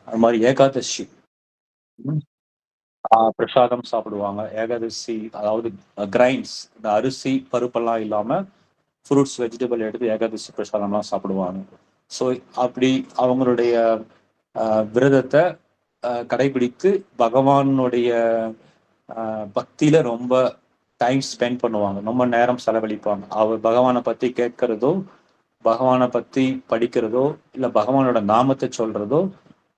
அது மாதிரி ஏகாதசி பிரசாதம் சாப்பிடுவாங்க. ஏகாதசி அதாவது கிரைன்ஸ், இந்த அரிசி பருப்பெல்லாம் இல்லாம ஃப்ரூட்ஸ் வெஜிடபிள் எடுத்து ஏகாதசி பிரசாதம்லாம் சாப்பிடுவாங்க. ஸோ அப்படி அவங்களுடைய விரதத்தை கடைபிடித்து பகவானுடைய பக்தியில ரொம்ப டைம் ஸ்பெண்ட் பண்ணுவாங்க, ரொம்ப நேரம் செலவழிப்பாங்க. அவர் பகவானை பத்தி கேட்கறதோ, பகவானை பத்தி படிக்கிறதோ, இல்ல பகவானோட நாமத்தை சொல்றதோ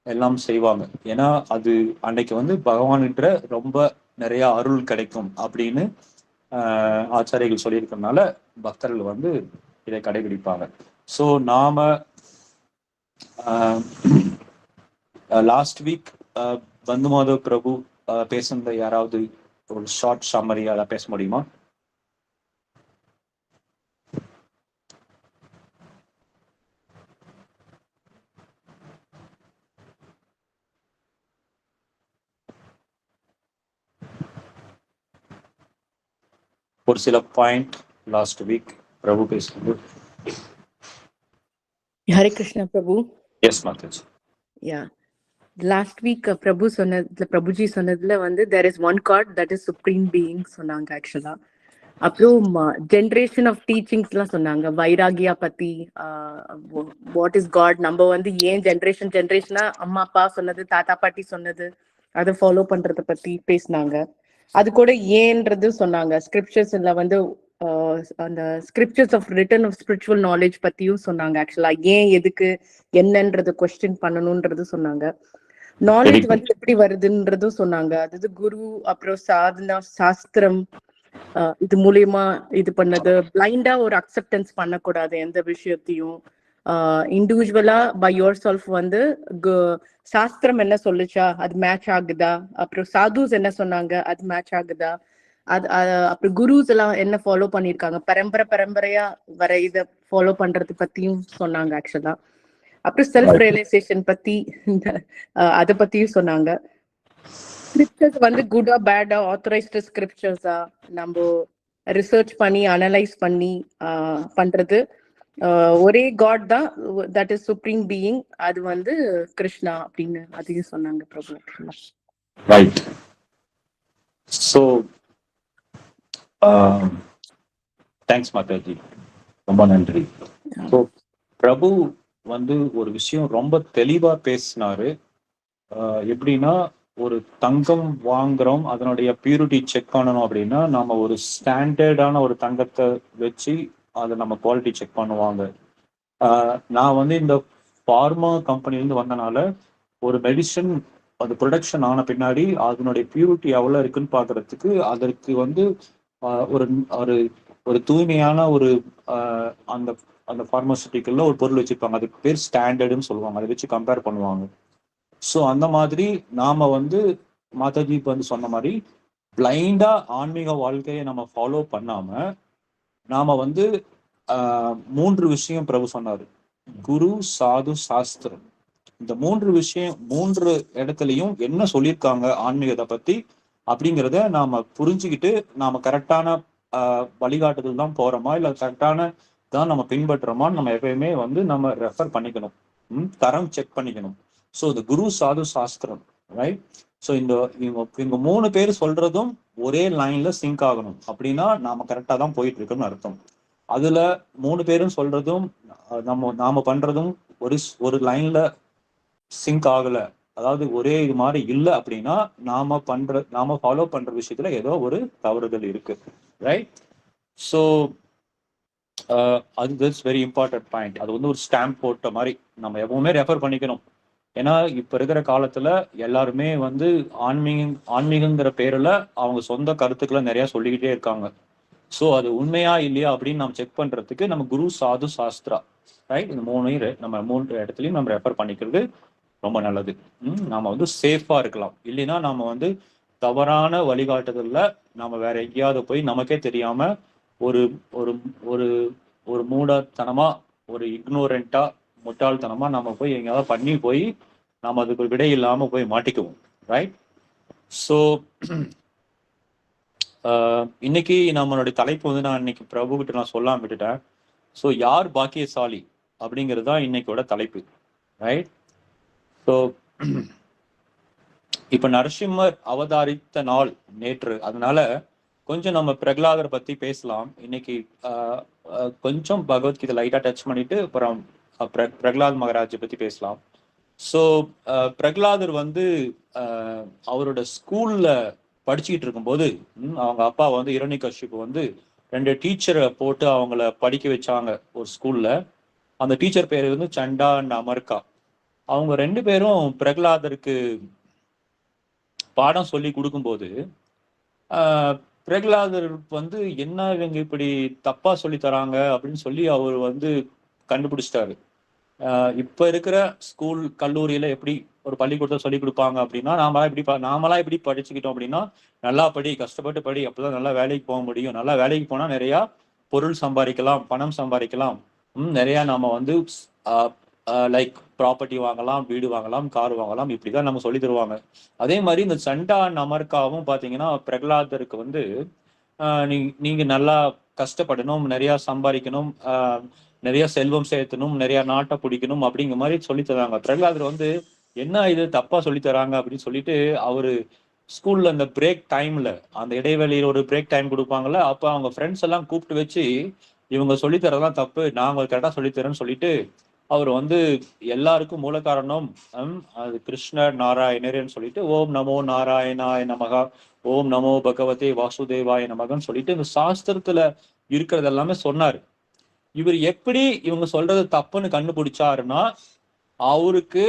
எல்லாம் செய்வாங்க. ஏன்னா அது அன்னைக்கு வந்து பகவான்கிட்ட ரொம்ப நிறைய அருள் கிடைக்கும் அப்படின்னு ஆச்சாரியர்கள் சொல்லியிருக்கிறதுனால பக்தர்கள் வந்து இதை கடைபிடிப்பாங்க. ஸோ நாம லாஸ்ட் வீக் பந்து மாதவ் பிரபு பேசுனத யாராவது ஒரு ஷார்ட் சம்மரி அதான் பேச முடியுமா? ஒரு சில பாயிண்ட் லாஸ்ட் வீக் பிரபு பேசுறது. ஹரே கிருஷ்ணா பிரபு. எஸ் மாதாஜி. யா, லாஸ்ட் வீக் பிரபு சொன்னதுல, பிரபுஜி சொன்னதுல வந்து there is one God that is supreme being சொன்னாங்க ஆக்சுவலா. அப்புறம் ஜென்ரேஷன் ஆஃப் டீச்சிங்ஸ் எல்லாம் சொன்னாங்க, வைராகியா பத்தி, வாட் இஸ் காட், நம்ம வந்து ஏன் ஜென்ரேஷனா அம்மா அப்பா சொன்னது, தாத்தா பாட்டி சொன்னது அதை ஃபாலோ பண்றத பத்தி பேசினாங்க. அது கூட ஏன்றது சொன்னாங்க. ஸ்கிரிப்சர்ஸ்ல வந்து அந்த scriptures of written of spiritual knowledge பத்தியும் சொன்னாங்க. ஆக்சுவலா ஏன் எதுக்கு என்னன்றது கொஸ்டின் பண்ணணும்ன்றது சொன்னாங்க. நாலேஜ் வந்து எப்படி வருதுன்றதும் சொன்னாங்க. அதாவது குரு, அப்புறம் சாதனா சாஸ்திரம், இது மூலியமா இது பண்ணது. பிளைண்டா ஒரு அக்செப்டன்ஸ் பண்ணக்கூடாது எந்த விஷயத்தையும். இண்டிவிஜுவலா பை யோர் செல்ஃப் வந்து சாஸ்திரம் என்ன சொல்லுச்சா அது மேட்ச் ஆகுதா, அப்புறம் சாதுஸ் என்ன சொன்னாங்க அது மேட்ச் ஆகுதா, அது அப்புறம் குருஸ் எல்லாம் என்ன ஃபாலோ பண்ணிருக்காங்க, பரம்பரையா வர இதை ஃபாலோ பண்றது பத்தியும் சொன்னாங்க ஆக்சுவலா. அப்புறம் செல்ஃப் ரியலைசேஷன் பத்தி அதை பத்தியும் சொன்னாங்க. ஸ்கிரிப்சர்ஸ் வந்து குட்டா பேடா, ஆத்தரைஸ்டு ஸ்கிரிப்சர்ஸா நம்ம ரிசர்ச் பண்ணி அனலைஸ் பண்ணி பண்றது. ஒரே காட் தான், தட் இஸ் சுப்ரீம் பீயிங், அது வந்து கிருஷ்ணா அப்படின்னு அதையும் சொன்னாங்க பிரபு. ரைட். ஸோ தேங்க்ஸ் மாதாஜி, ரொம்ப நன்றி. ஸோ பிரபு வந்து ஒரு விஷயம் ரொம்ப தெளிவா பேசினாரு. எப்படின்னா, ஒரு தங்கம் வாங்குறோம், அதனுடைய பியூரிட்டி செக் பண்ணணும் அப்படின்னா நம்ம ஒரு ஸ்டாண்டர்டான ஒரு தங்கத்தை வச்சு அதை நம்ம குவாலிட்டி செக் பண்ணுவாங்க. நான் வந்து இந்த ஃபார்மா கம்பெனிலேருந்து வந்தனால ஒரு மெடிசன் அது ப்ரொடக்ஷன் ஆன பின்னாடி அதனுடைய பியூரிட்டி எவ்வளோ இருக்குன்னு பார்க்கறதுக்கு அதற்கு வந்து ஒரு ஒரு ஒரு தூய்மையான ஒரு அந்த அந்த ஃபார்மாசூட்டிக்கல்ல ஒரு பொருள் வச்சுருப்பாங்க, அதுக்கு பேர் ஸ்டாண்டர்டுன்னு சொல்லுவாங்க, அதை வச்சு கம்பேர் பண்ணுவாங்க. ஸோ அந்த மாதிரி நாம வந்து மாதாஜி வந்து சொன்ன மாதிரி பிளைண்டா ஆன்மீக வாழ்க்கையை நம்ம ஃபாலோ பண்ணாம நாம வந்து 3 விஷயம் பிரபு சொன்னாரு, குரு, சாது, சாஸ்திரம். இந்த 3 விஷயம் 3 இடத்துலையும் என்ன சொல்லியிருக்காங்க ஆன்மீகத்தை பத்தி அப்படிங்கிறத நாம புரிஞ்சுக்கிட்டு நாம கரெக்டான வழிகாட்டுதல் தான் போறோமா இல்ல கரெக்டான தான் நம்ம பின்பற்றுறோமான்னு நம்ம எப்பயுமே வந்து நம்ம ரெஃபர் பண்ணிக்கணும், தரம் செக் பண்ணிக்கணும். ஸோ இந்த குரு, சாது, சாஸ்திரம், ரைட்? ஸோ இவங்க 3 பேர் சொல்றதும் ஒரே லைன்ல சிங்க் ஆகணும், அப்படின்னா நாம கரெக்டா தான் போயிட்டு இருக்கோம்னு அர்த்தம். அதுல 3 பேரும் சொல்றதும் நாம பண்றதும் ஒரு லைன்ல சிங்க் ஆகல, அதாவது ஒரே இது மாதிரி இல்லை அப்படின்னா நாம ஃபாலோ பண்ற விஷயத்துல ஏதோ ஒரு தவறுதல் இருக்கு, ரைட்? ஸோ அது தட்ஸ் வெரி இம்பார்ட்டன்ட் பாயிண்ட். அது வந்து ஒரு ஸ்டாம்ப் போட்ட மாதிரி நம்ம எப்பவுமே ரெஃபர் பண்ணிக்கணும். ஏன்னா இப்ப இருக்கிற காலத்துல எல்லாருமே வந்து ஆன்மீகங்கிற பேர்ல அவங்க சொந்த கருத்துக்களை நிறைய சொல்லிக்கிட்டே இருக்காங்க. ஸோ அது உண்மையா இல்லையா அப்படின்னு நம்ம செக் பண்றதுக்கு நம்ம குரு, சாது, சாஸ்திரா, ரைட், இந்த 3 நம்ம 3 இடத்துலையும் நம்ம ரெஃபர் பண்ணிக்கிறது ரொம்ப நல்லது. நாம வந்து சேஃபா இருக்கலாம். இல்லைன்னா நாம வந்து தவறான வழிகாட்டுதல்ல நாம வேற எங்கேயாவது போய் நமக்கே தெரியாம ஒரு ஒரு ஒரு ஒரு மூடத்தனமா, ஒரு இக்னோரண்டா, முட்டாள்தனமா நம்ம போய் எங்கேயாவது பண்ணி போய் நாம அதுக்கு ஒரு விடை இல்லாம போய் மாட்டிக்குவோம், ரைட்? ஸோ இன்னைக்கு நம்மளுடைய தலைப்பு வந்து நான் இன்னைக்கு பிரபு கிட்ட நான் சொல்லாம விட்டுட்டேன். ஸோ யார் பாக்கியசாலி அப்படிங்கிறது தான் இன்னைக்கோட தலைப்பு, ரைட்? ஸோ இப்ப நரசிம்மர் அவதாரித்த நாள் நேற்று, அதனால கொஞ்சம் நம்ம பிரகலாதர் பத்தி பேசலாம் இன்னைக்கு. கொஞ்சம் பகவத்கீதை லைட்டா டச் பண்ணிட்டு அப்புறம் பிரகலாத் மகாராஜை பத்தி பேசலாம். ஸோ பிரகலாதர் வந்து அவரோட ஸ்கூல்ல படிச்சுக்கிட்டு இருக்கும்போது அவங்க அப்பா வந்து இரணிகசிப்பு வந்து 2 டீச்சரை போட்டு அவங்கள படிக்க வச்சாங்க ஒரு ஸ்கூல்ல. அந்த டீச்சர் பேர் வந்து சண்டா அண்ட் அமர்கா. அவங்க 2 பேரும் பிரகலாதருக்கு பாடம் சொல்லி கொடுக்கும்போது பிரகலாதர் வந்து என்ன இவங்க இப்படி தப்பா சொல்லி தராங்க அப்படின்னு சொல்லி அவர் வந்து கண்டுபிடிச்சிட்டாரு. இப்ப இருக்கிற ஸ்கூல் கல்லூரியில எப்படி ஒரு பள்ளிக்கூடத்தை சொல்லி கொடுப்பாங்க அப்படின்னா, நாமெல்லாம் எப்படி படிச்சுக்கிட்டோம் அப்படின்னா, நல்லா படி, கஷ்டப்பட்டு படி, அப்பதான் நல்லா வேலைக்கு போக முடியும், நல்லா வேலைக்கு போனா நிறைய பொருள் சம்பாதிக்கலாம், பணம் சம்பாதிக்கலாம், நிறைய நாம வந்து லைக் ப்ராப்பர்ட்டி வாங்கலாம், வீடு வாங்கலாம், கார் வாங்கலாம், இப்படிதான் நம்ம சொல்லி தருவாங்க. அதே மாதிரி இந்த சண்டா அமர்காவும் பாத்தீங்கன்னா பிரகலாதருக்கு வந்து நீங்க நல்லா கஷ்டப்படணும், நிறைய சம்பாதிக்கணும், நிறைய செல்வம் சேர்த்தணும், நிறைய நாட்டை பிடிக்கணும் அப்படிங்கிற மாதிரி சொல்லி தராங்க. பிரகலாதர் வந்து என்ன இது தப்பா சொல்லி தராங்க அப்படின்னு சொல்லிட்டு அவரு ஸ்கூல்ல அந்த பிரேக் டைம்ல, அந்த இடைவெளியில ஒரு பிரேக் டைம் கொடுப்பாங்கல்ல, அப்ப அவங்க ஃப்ரெண்ட்ஸ் எல்லாம் கூப்பிட்டு வச்சு இவங்க சொல்லி தரதான் தப்பு, நான் கரெக்டா சொல்லித்தரேன்னு சொல்லிட்டு அவர் வந்து எல்லாருக்கும் மூல காரணம் அது கிருஷ்ணர் நாராயணர்ன்னு சொல்லிட்டு ஓம் நமோ நாராயணாய நமகா, ஓம் நமோ பகவதே வாசுதேவாய நமகன்னு சொல்லிட்டு இந்த சாஸ்திரத்துல இருக்கிறது எல்லாமே சொன்னாரு. இவர் எப்படி இவங்க சொல்றது தப்புன்னு கண்டுபிடிச்சாருன்னா, அவருக்கு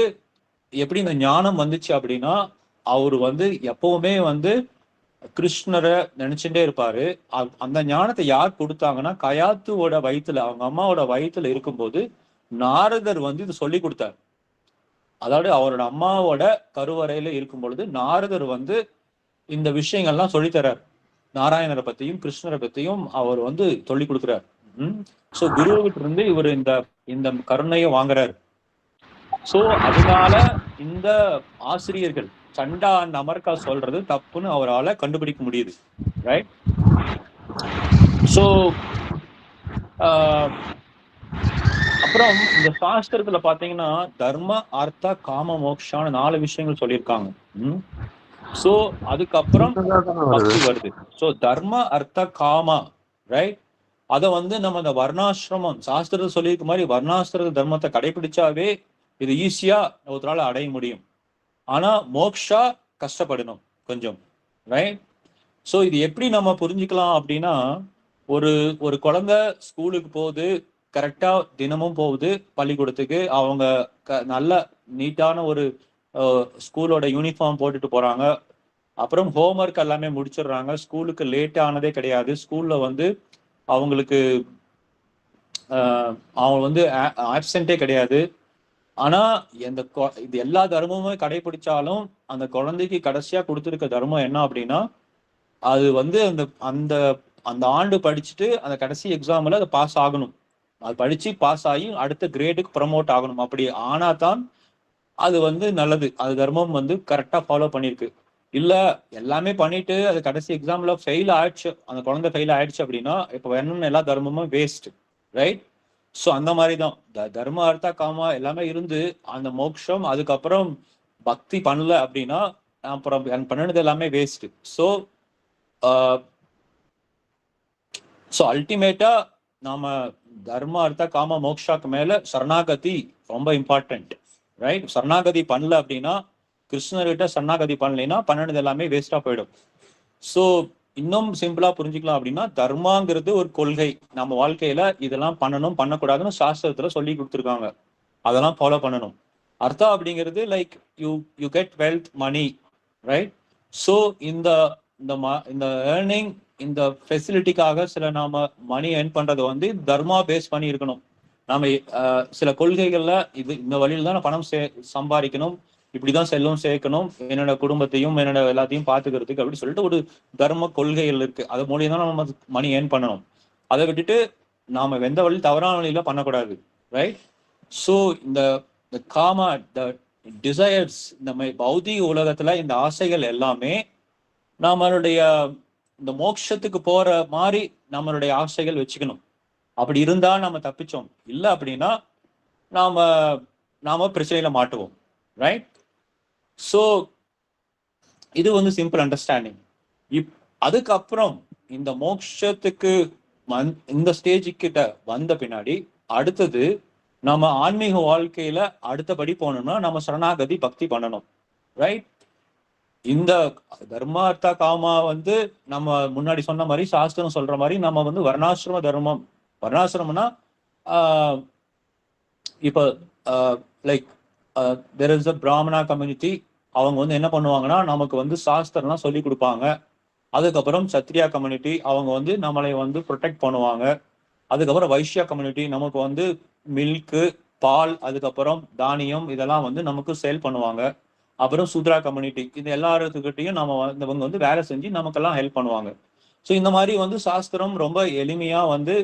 எப்படி இந்த ஞானம் வந்துச்சு அப்படின்னா, அவரு வந்து எப்பவுமே வந்து கிருஷ்ணரை நினைச்சுட்டே இருப்பாரு. அந்த ஞானத்தை யார் கொடுத்தாங்கன்னா, கயாத்துவோட வயிற்றுல, அவங்க அம்மாவோட வயிற்றுல இருக்கும்போது நாரதர் வந்து இது சொல்லி கொடுத்தார். அதாவது அவரோட அம்மாவோட கருவறையில இருக்கும் பொழுது நாரதர் வந்து இந்த விஷயங்கள்லாம் சொல்லித்தரார். நாராயணரை பத்தியும் கிருஷ்ணரை பத்தியும் அவர் வந்து சொல்லி கொடுக்குறார். சோ குருவிட்ட இருந்து இவர் இந்த கருணையை வாங்குறாரு. சோ அதனால இந்த ஆசிரியர்கள் சண்டா அண்ட் அமர்கா சொல்றது தப்புன்னு அவரால் கண்டுபிடிக்க முடியுது. ரைட்? சோ அப்புறம் இந்த சாஸ்திரத்துல பாத்தீங்கன்னா தர்ம அர்த்த காம மோக்ஷான்னு 4 விஷயங்கள் சொல்லியிருக்காங்க. சோ அதுக்கப்புறம் பக்தி வருது. சோ தர்ம அர்த்த காமா, ரைட்? அத வந்து நம்ம இந்த வர்ணாசிரமம் சாஸ்திரத்தை சொல்லியிருக்க மாதிரி வர்ணாசிரம தர்மத்தை கடைபிடிச்சாவே இது ஈஸியா ஒருத்தரால அடைய முடியும். ஆனா மோக்ஷா கஷ்டப்படணும் கொஞ்சம், ரைட்? சோ இது எப்படி நம்ம புரிஞ்சுக்கலாம் அப்படின்னா, ஒரு குழந்தை ஸ்கூலுக்கு போகுது, கரெக்டா தினமும் போகுது பள்ளிக்கூடத்துக்கு, அவங்க நல்ல நீட்டான ஒரு ஸ்கூலோட யூனிஃபார்ம் போட்டுட்டு போறாங்க, அப்புறம் ஹோம்ஒர்க் எல்லாமே முடிச்சிடுறாங்க, ஸ்கூலுக்கு லேட் ஆனதே கிடையாது, ஸ்கூல்ல வந்து அவங்களுக்கு அவங்க வந்து ஆப்சென்டே கிடையாது. ஆனா இது எல்லா தர்மமுமே கடைபிடிச்சாலும் அந்த குழந்தைக்கு கடைசியா கொடுத்துருக்க தர்மம் என்ன அப்படின்னா, அது வந்து அந்த அந்த அந்த ஆண்டு படிச்சுட்டு அந்த கடைசி எக்ஸாம்ல அதை பாஸ் ஆகணும். அது படிச்சு பாஸ் ஆகி அடுத்த கிரேடுக்கு ப்ரமோட் ஆகணும். அப்படி ஆனா தான் அது வந்து நல்லது. அது தர்மம் வந்து கரெக்டா ஃபாலோ பண்ணிருக்கு. இல்ல எல்லாமே பண்ணிட்டு அது கடைசி எக்ஸாம்ல ஃபெயில் ஆயிடுச்சு, அந்த குழந்தை ஃபெயில் ஆயிடுச்சு அப்படின்னா இப்ப வேணும்னு எல்லா தர்மமும் வேஸ்ட், ரைட்? ஸோ அந்த மாதிரிதான் தர்ம அர்த்த காமா எல்லாமே இருந்து அந்த மோட்சம் அதுக்கப்புறம் பக்தி பண்ணல அப்படின்னா அப்புறம் பண்ணினது எல்லாமே வேஸ்ட். ஸோ அல்டிமேட்டா நாம தர்ம அர்த்த காம மோக்ஷாக்கு மேல சரணாகதி ரொம்ப இம்பார்ட்டன்ட், ரைட்? சரணாகதி பண்ணல அப்படின்னா, கிருஷ்ணர்கிட்ட சரணாகதி பண்ணலைன்னா பண்ணினது எல்லாமே வேஸ்டா போயிடும். ஸோ இன்னும் சிம்பிளா புரிஞ்சுக்கலாம் அப்படின்னா, தர்மாங்கிறது ஒரு கொள்கை. நம்ம வாழ்க்கையில இதெல்லாம் பண்ணணும் பண்ணக்கூடாதுன்னு சாஸ்திரத்துல சொல்லி கொடுத்துருக்காங்க, அதெல்லாம் ஃபாலோ பண்ணணும். அர்த்தா அப்படிங்கிறது like you get wealth, money, right? So இந்த ஏர்னிங், இந்த ஃபெசிலிட்டிக்காக சில நாம மணி ஏர்ன் பண்றது வந்து தர்மா பேஸ் பண்ணி இருக்கணும். நாம சில கொள்கைகள்ல இந்த வழியில தான் பணம் சம்பாதிக்கணும், இப்படிதான் செல்வம் சேர்க்கணும், என்னோட குடும்பத்தையும் என்னோட எல்லாத்தையும் பாத்துக்கிறதுக்கு அப்படின்னு சொல்லிட்டு ஒரு தர்ம கொள்கைகள் இருக்கு. அது மூலியம் தான் நம்ம மணி ஏர்ன் பண்ணணும். அதை விட்டுட்டு நாம எந்த வழி தவறான வழியில பண்ணக்கூடாது, ரைட்? ஸோ இந்த காமா, டிசையர்ஸ், நம்ம பௌதிக உலகத்துல இந்த ஆசைகள் எல்லாமே நம்மளுடைய இந்த மோட்சத்துக்கு போற மாதிரி நம்மளுடைய ஆசைகள் வச்சுக்கணும். அப்படி இருந்தா நம்ம தப்பிச்சோம். இல்லை அப்படின்னா நாம பிரச்சனையில மாட்டுவோம், ரைட்? ஸோ இது வந்து சிம்பிள் அண்டர்ஸ்டாண்டிங். அதுக்கப்புறம் இந்த மோட்சத்துக்கு இந்த ஸ்டேஜ் கிட்ட வந்த பின்னாடி அடுத்தது நம்ம ஆன்மீக வாழ்க்கையில அடுத்தபடி போகணும்னா நம்ம சரணாகதி பக்தி பண்ணணும். ரைட்? இந்த தர்மார்த்த காமா வந்து நம்ம முன்னாடி சொன்ன மாதிரி சாஸ்திரம் சொல்ற மாதிரி நம்ம வந்து வர்ணாசிரம தர்மம், வர்ணாசிரமம்னா இப்போ லைக் தெர் இஸ் அ பிராமணா கம்யூனிட்டி, அவங்க வந்து என்ன பண்ணுவாங்கன்னா நமக்கு வந்து சாஸ்திரம்லாம் சொல்லி கொடுப்பாங்க. அதுக்கப்புறம் சத்ரியா கம்யூனிட்டி அவங்க வந்து நம்மளை வந்து ப்ரொடெக்ட் பண்ணுவாங்க. அதுக்கப்புறம் வைஷ்யா கம்யூனிட்டி நமக்கு வந்து மில்க்கு, பால், அதுக்கப்புறம் தானியம் இதெல்லாம் வந்து நமக்கு சேல் பண்ணுவாங்க. அப்புறம் சூத்ரா கம்யூனிட்டி இது எல்லாத்துக்கிட்டையும் நம்ம இவங்க வந்து வேலை செஞ்சு நமக்கெல்லாம் ஹெல்ப் பண்ணுவாங்க. ஸோ இந்த மாதிரி வந்து சாஸ்திரம் ரொம்ப எளிமையா வந்து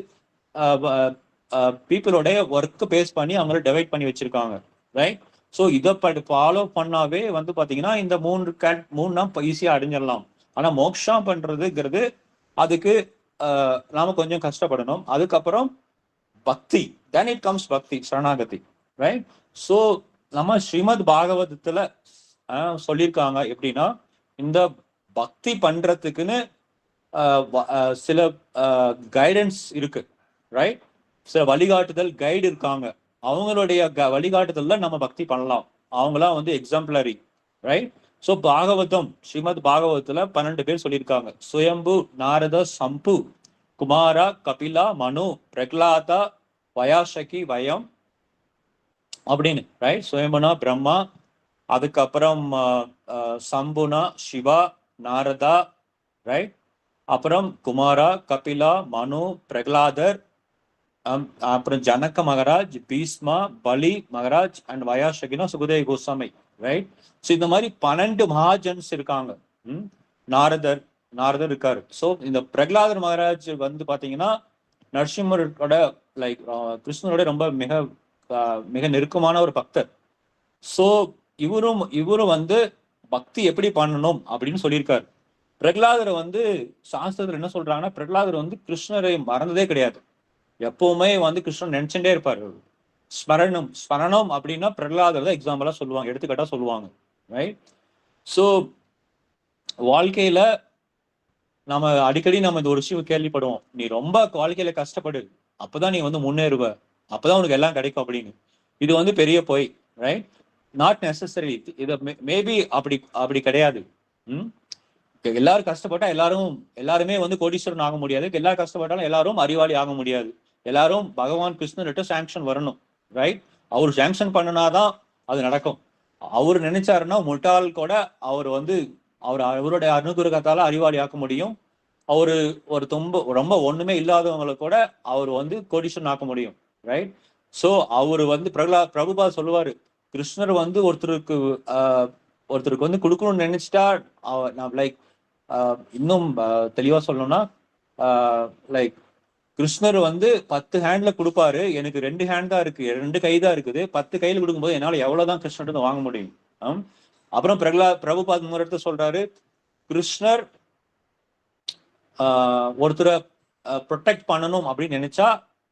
பீப்புளோடைய ஒர்க்கு பேஸ் பண்ணி அவங்கள டிவைட் பண்ணி வச்சிருக்காங்க. ரைட்? ஸோ இதை ஃபாலோ பண்ணாவே வந்து பாத்தீங்கன்னா இந்த மூணுனா ஈஸியா அடைஞ்சிடலாம். ஆனா மோக்ஷா பண்றதுங்கிறது அதுக்கு நாம கொஞ்சம் கஷ்டப்படணும். அதுக்கப்புறம் பக்தி, then it comes பக்தி, சரணாகதி. ரைட்? ஸோ நம்ம ஸ்ரீமத் பாகவதத்துல சொல்லியிருக்காங்க எப்படின்னா இந்த பக்தி பண்றதுக்குன்னு சில கைடன்ஸ் இருக்கு. ரைட்? சில வழிகாட்டுதல் கைடு இருக்காங்க. அவங்களுடைய வழிகாட்டுதல்ல நம்ம பக்தி பண்ணலாம். அவங்களாம் வந்து exemplary. Right? So Bhagavatam, Srimad பாகவதத்துல 12 பேர் சொல்லியிருக்காங்க. சுயம்பு, நாரத, சம்பு, குமாரா, கபிலா, மனு, பிரகலாதா, வயாசகி, வயம் அப்படின்னு. ரைட்? சுயம்புனா பிரம்மா, அதுக்கப்புறம் சம்புனா சிவா, நாரதா, ரைட்? அப்புறம் குமாரா, கபிலா, மனு, பிரகலாதர், அப்புறம் ஜனக மகாராஜ், பீஸ்மா, பலி மகாராஜ் அண்ட் வயாசகினா சுகதேவ கோஸ்வாமி. ரைட்? ஸோ இந்த மாதிரி 12 மகாஜன்ஸ் இருக்காங்க. நாரதர் இருக்காரு. ஸோ இந்த பிரகலாதர் மகாராஜ் வந்து பாத்தீங்கன்னா நரசிம்மரோட லைக் கிருஷ்ணரோட ரொம்ப மிக மிக நெருக்கமான ஒரு பக்தர். ஸோ இவரும் வந்து பக்தி எப்படி பண்ணணும் அப்படின்னு சொல்லியிருக்காரு. பிரகலாதர் வந்து சாஸ்திரத்துல என்ன சொல்றாங்கன்னா பிரகலாதர் வந்து கிருஷ்ணரை மறந்ததே கிடையாது. எப்பவுமே வந்து கிருஷ்ணன் நினைச்சுட்டே இருப்பாரு. ஸ்மரணம் அப்படின்னா பிரகலாதர் தான் எக்ஸாம்பிளா சொல்லுவாங்க, எடுத்துக்காட்டா சொல்லுவாங்க. ரைட்? ஸோ வாழ்க்கையில நம்ம அடிக்கடி நம்ம இந்த ஒரு விஷயம் கேள்விப்படுவோம், நீ ரொம்ப வாழ்க்கையில கஷ்டப்படு, அப்பதான் நீ வந்து முன்னேறுவ, அப்பதான் உனக்கு எல்லாம் கிடைக்கும் அப்படின்னு. இது வந்து பெரிய பொய். ரைட்? Not necessary. இது மேபி அப்படி கிடையாது. எல்லாரும் கஷ்டப்பட்டா எல்லாருமே வந்து கோடீஸ்வரன் ஆக முடியாது. எல்லாரும் கஷ்டப்பட்டாலும் எல்லாரும் அறிவாளி ஆக முடியாது. எல்லாரும் பகவான் கிருஷ்ணர்கிட்ட சாங்ஷன் வரணும். ரைட்? அவர் சாங்ஷன் பண்ணினாதான் அது நடக்கும். அவர் நினைச்சாருன்னா முட்டாள் கூட அவர் வந்து அவருடைய அனுகிரகத்தால அறிவாளி ஆக்க முடியும். அவரு ஒரு ரொம்ப ஒண்ணுமே இல்லாதவங்களை கூட அவர் வந்து கோடீஸ்வரன் ஆக்க முடியும். ரைட்? சோ அவரு வந்து பிரபுபா சொல்லுவாரு, கிருஷ்ணர் வந்து ஒருத்தருக்கு வந்து கொடுக்கணும்னு நினைச்சிட்டா லைக் இன்னும் தெளிவா சொல்லணும்னா லைக் கிருஷ்ணர் வந்து 10 ஹேண்ட்ல கொடுப்பாரு, எனக்கு 2 ஹேண்ட் தான் இருக்கு, 2 கை தான் இருக்குது, 10 கையில கொடுக்கும்போது என்னால எவ்வளவுதான் கிருஷ்ணர் வாங்க முடியும். அப்புறம் பிரபுபாத் முறைத்த சொல்றாரு, கிருஷ்ணர் ஒருத்தரை ப்ரொடெக்ட் பண்ணணும் அப்படின்னு நினைச்சா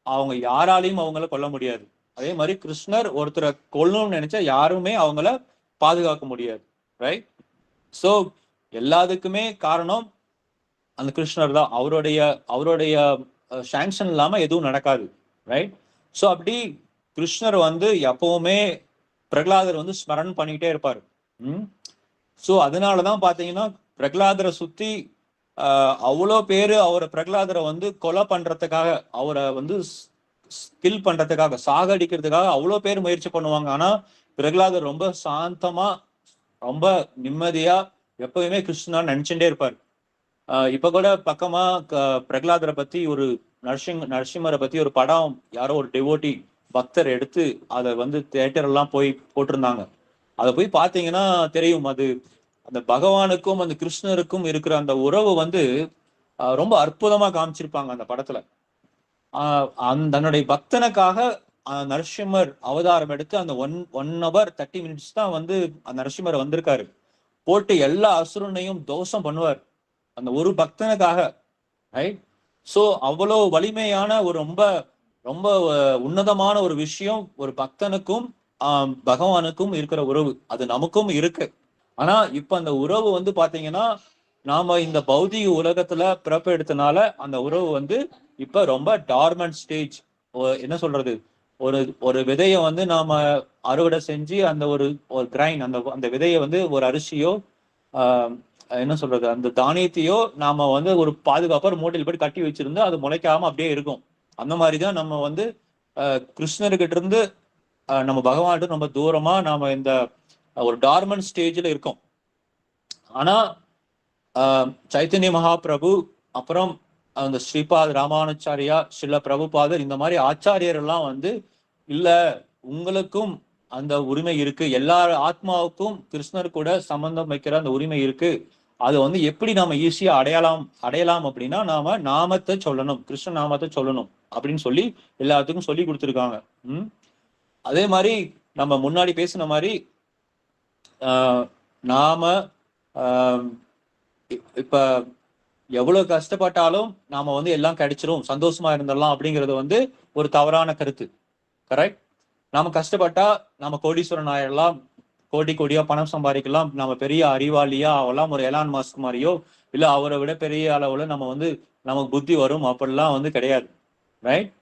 அவங்க யாராலையும் அவங்கள கொல்ல முடியாது. அதே மாதிரி கிருஷ்ணர் ஒருத்தரை கொல்லணும்னு நினைச்சா யாருமே அவங்கள பாதுகாக்க முடியாது. ரைட்? சோ எல்லாத்துக்குமே காரணம் அந்த கிருஷ்ணர் தான். அவருடைய சாங்ஷன் இல்லாம எதுவும் நடக்காது. ரைட்? சோ அப்படி கிருஷ்ணர் வந்து எப்பவுமே பிரகலாதர் வந்து ஸ்மரண் பண்ணிக்கிட்டே இருப்பாரு. சோ அதனாலதான் பாத்தீங்கன்னா பிரகலாதரை சுத்தி அவ்வளோ பேரு பிரகலாதரை வந்து கொலை பண்றதுக்காக, அவரை வந்து ஸ்கில் பண்றதுக்காக, சாகடிக்கிறதுக்காக அவ்வளோ பேர் முயற்சி பண்ணுவாங்க. ஆனா பிரகலாதர் ரொம்ப சாந்தமா, ரொம்ப நிம்மதியா எப்பவுமே கிருஷ்ணா நினைச்சுட்டே இருப்பார். இப்ப கூட பக்கமா பிரகலாதரை பத்தி ஒரு நரசிம்மரை பத்தி ஒரு படம் யாரோ ஒரு டிவோட்டி பக்தர் எடுத்து அதை வந்து தியேட்டர் எல்லாம் போய் போட்டிருந்தாங்க. அதை போய் பாத்தீங்கன்னா தெரியும், அது அந்த பகவானுக்கும் அந்த கிருஷ்ணருக்கும் இருக்கிற அந்த உறவு வந்து ரொம்ப அற்புதமா காமிச்சிருப்பாங்க அந்த படத்துல. தன்னுடைய பக்தனுக்காக நரசிம்மர் அவதாரம் எடுத்து அந்த 1 hour 30 minutes தான் வந்து நரசிம்மர் வந்திருக்காரு. போட்டு எல்லா அசுரனையும் தோஷம் பண்ணுவார் அந்த ஒரு பக்தனுக்காக. ரைட்? சோ அவ்வளவு வலிமையான ஒரு ரொம்ப ரொம்ப உன்னதமான ஒரு விஷயம் ஒரு பக்தனுக்கும் பகவானுக்கும் இருக்கிற உறவு. அது நமக்கும் இருக்கு. ஆனா இப்ப அந்த உறவு வந்து பாத்தீங்கன்னா நாம இந்த பௌதிக உலகத்துல பிறப்பு எடுத்தனால அந்த உறவு வந்து இப்ப ரொம்ப டார்மண்ட் ஸ்டேஜ். என்ன சொல்றது, ஒரு ஒரு விதையை வந்து நாம அறுவடை செஞ்சு அந்த ஒரு ஒரு கிரைன், அந்த அந்த விதையை வந்து ஒரு அரிசியோ ஆஹ் என்ன சொல்றது அந்த தானியத்தையோ நாம வந்து ஒரு பாதுகாப்பா ஒரு மூட்டையில் போய் கட்டி வச்சிருந்தா அது முளைக்காம அப்படியே இருக்கும். அந்த மாதிரிதான் நம்ம வந்து கிருஷ்ணர்கிட்ட இருந்து நம்ம பகவான்கிட்ட ரொம்ப தூரமா நாம இந்த ஒரு டார்மன் ஸ்டேஜ்ல இருக்கோம். ஆனா சைத்தன்ய மகாபிரபு, அப்புறம் அந்த ஸ்ரீபாத் ராமானுச்சாரியா, ஸ்ரீல பிரபுபாதர், இந்த மாதிரி ஆச்சாரியர் எல்லாம் வந்து இல்ல, உங்களுக்கும் அந்த உரிமை இருக்கு, எல்லா ஆத்மாவுக்கும் கிருஷ்ணர் கூட சம்பந்தம் வைக்கிற அந்த உரிமை இருக்கு. அது வந்து எப்படி நாம ஈஸியா அடையலாம் அப்படின்னா நாம நாமத்தை சொல்லணும், கிருஷ்ண நாமத்தை சொல்லணும் அப்படின்னு சொல்லி எல்லாத்துக்கும் சொல்லி கொடுத்துருக்காங்க. அதே மாதிரி நம்ம முன்னாடி பேசின மாதிரி நாம இப்ப எவ்வளவு கஷ்டப்பட்டாலும் நாம வந்து எல்லாம் கிடைச்சிரும், சந்தோஷமா இருந்துடலாம் அப்படிங்கிறது வந்து ஒரு தவறான கருத்து. கரெக்ட்? நாம கஷ்டப்பட்டா நம்ம கோடீஸ்வரன் ஆயிடலாம், கோடி கோடியா பணம் சம்பாதிக்கலாம், நம்ம பெரிய அறிவாளியா அவெல்லாம் ஒரு எலான் மாஸ்க் மாதிரியோ இல்ல அவரை விட பெரிய அளவுல நம்ம வந்து நமக்கு புத்தி வரும் அப்படிலாம் வந்து கிடையாது. ரைட்?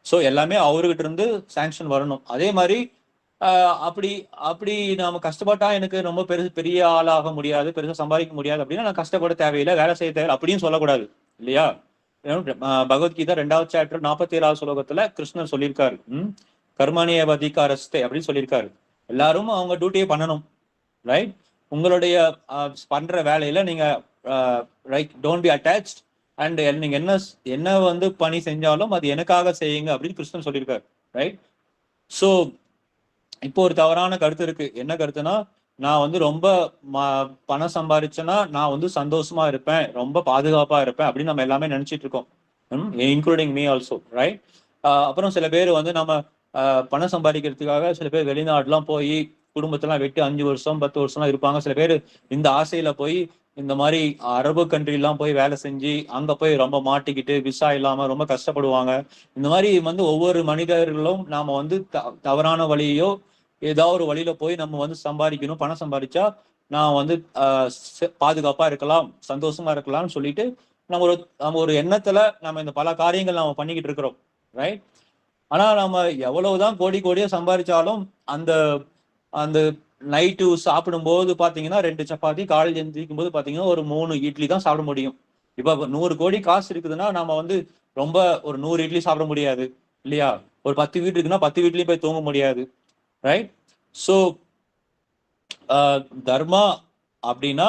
ஸோ எல்லாமே அவர்கிட்ட இருந்து சாங்ஷன் வரணும். அதே மாதிரி அப்படி அப்படி நாம கஷ்டப்பட்டா எனக்கு ரொம்ப பெரிய ஆளாக முடியாது, பெருசா சம்பாதிக்க முடியாது அப்படின்னா நான் கஷ்டப்பட தேவையில்லை, வேலை செய்ய தேவையில்லை அப்படின்னு சொல்லக்கூடாது இல்லையா? பகவத்கீதா 2வது சாப்டர் 47வது ஸ்லோகத்துல கிருஷ்ணர் சொல்லியிருக்காரு, கர்மணிய அதிகாரஸ்தே அப்படின்னு சொல்லியிருக்காரு. எல்லாரும் அவங்க டியூட்டியை பண்ணணும். ரைட்? உங்களுடைய பண்ற வேலையில நீங்க right, don't be attached, and நீங்க என்ன வந்து பணி செஞ்சாலும் அது எனக்காக செய்யுங்க அப்படின்னு கிருஷ்ணன் சொல்லியிருக்காரு. ரைட்? ஸோ இப்போ ஒரு தவறான கருத்து இருக்கு. என்ன கருத்துனா, நான் வந்து ரொம்ப பணம் சம்பாதிச்சேன்னா நான் வந்து சந்தோஷமா இருப்பேன், ரொம்ப பாதுகாப்பா இருப்பேன் அப்படின்னு நம்ம எல்லாமே நினைச்சிட்டு இருக்கோம், இன்க்ளூடிங் மீ ஆல்சோ. ரைட்? அப்புறம் சில பேர் வந்து நம்ம பணம் சம்பாதிக்கிறதுக்காக சில பேர் வெளிநாடுலாம் போய் குடும்பத்தெல்லாம் விட்டு 5 வருஷம் 10 வருஷம்லாம் இருப்பாங்க. சில பேர் இந்த ஆசையில போய் இந்த மாதிரி அரபு கண்ட்ரிலாம் போய் வேலை செஞ்சு அங்க போய் ரொம்ப மாட்டிக்கிட்டு விசா இல்லாம ரொம்ப கஷ்டப்படுவாங்க. இந்த மாதிரி வந்து ஒவ்வொரு மனிதர்களும் நாம வந்து தவறான வழியோ ஏதாவது ஒரு வழியில போய் நம்ம வந்து சம்பாதிக்கணும், பணம் சம்பாதிச்சா நான் வந்து பாதுகாப்பா இருக்கலாம், சந்தோஷமா இருக்கலாம்னு சொல்லிட்டு நம்ம ஒரு எண்ணத்துல நம்ம இந்த பல காரியங்கள் நம்ம பண்ணிக்கிட்டு இருக்கிறோம். ரைட்? ஆனா நம்ம எவ்வளவுதான் கோடி கோடியா சம்பாதிச்சாலும் அந்த அந்த நைட்டு சாப்பிடும் போது பாத்தீங்கன்னா 2 சப்பாத்தி, காலையில் எந்திரிக்கும் போது பாத்தீங்கன்னா ஒரு 3 இட்லி தான் சாப்பிட முடியும். இப்ப 100 கோடி காசு இருக்குதுன்னா நாம வந்து ரொம்ப ஒரு 100 இட்லி சாப்பிட முடியாது இல்லையா? ஒரு 10 வீடு இருக்குன்னா 10 வீட்லயும் போய் தூங்க முடியாது. ரைட்? ஸோ தர்மா அப்படின்னா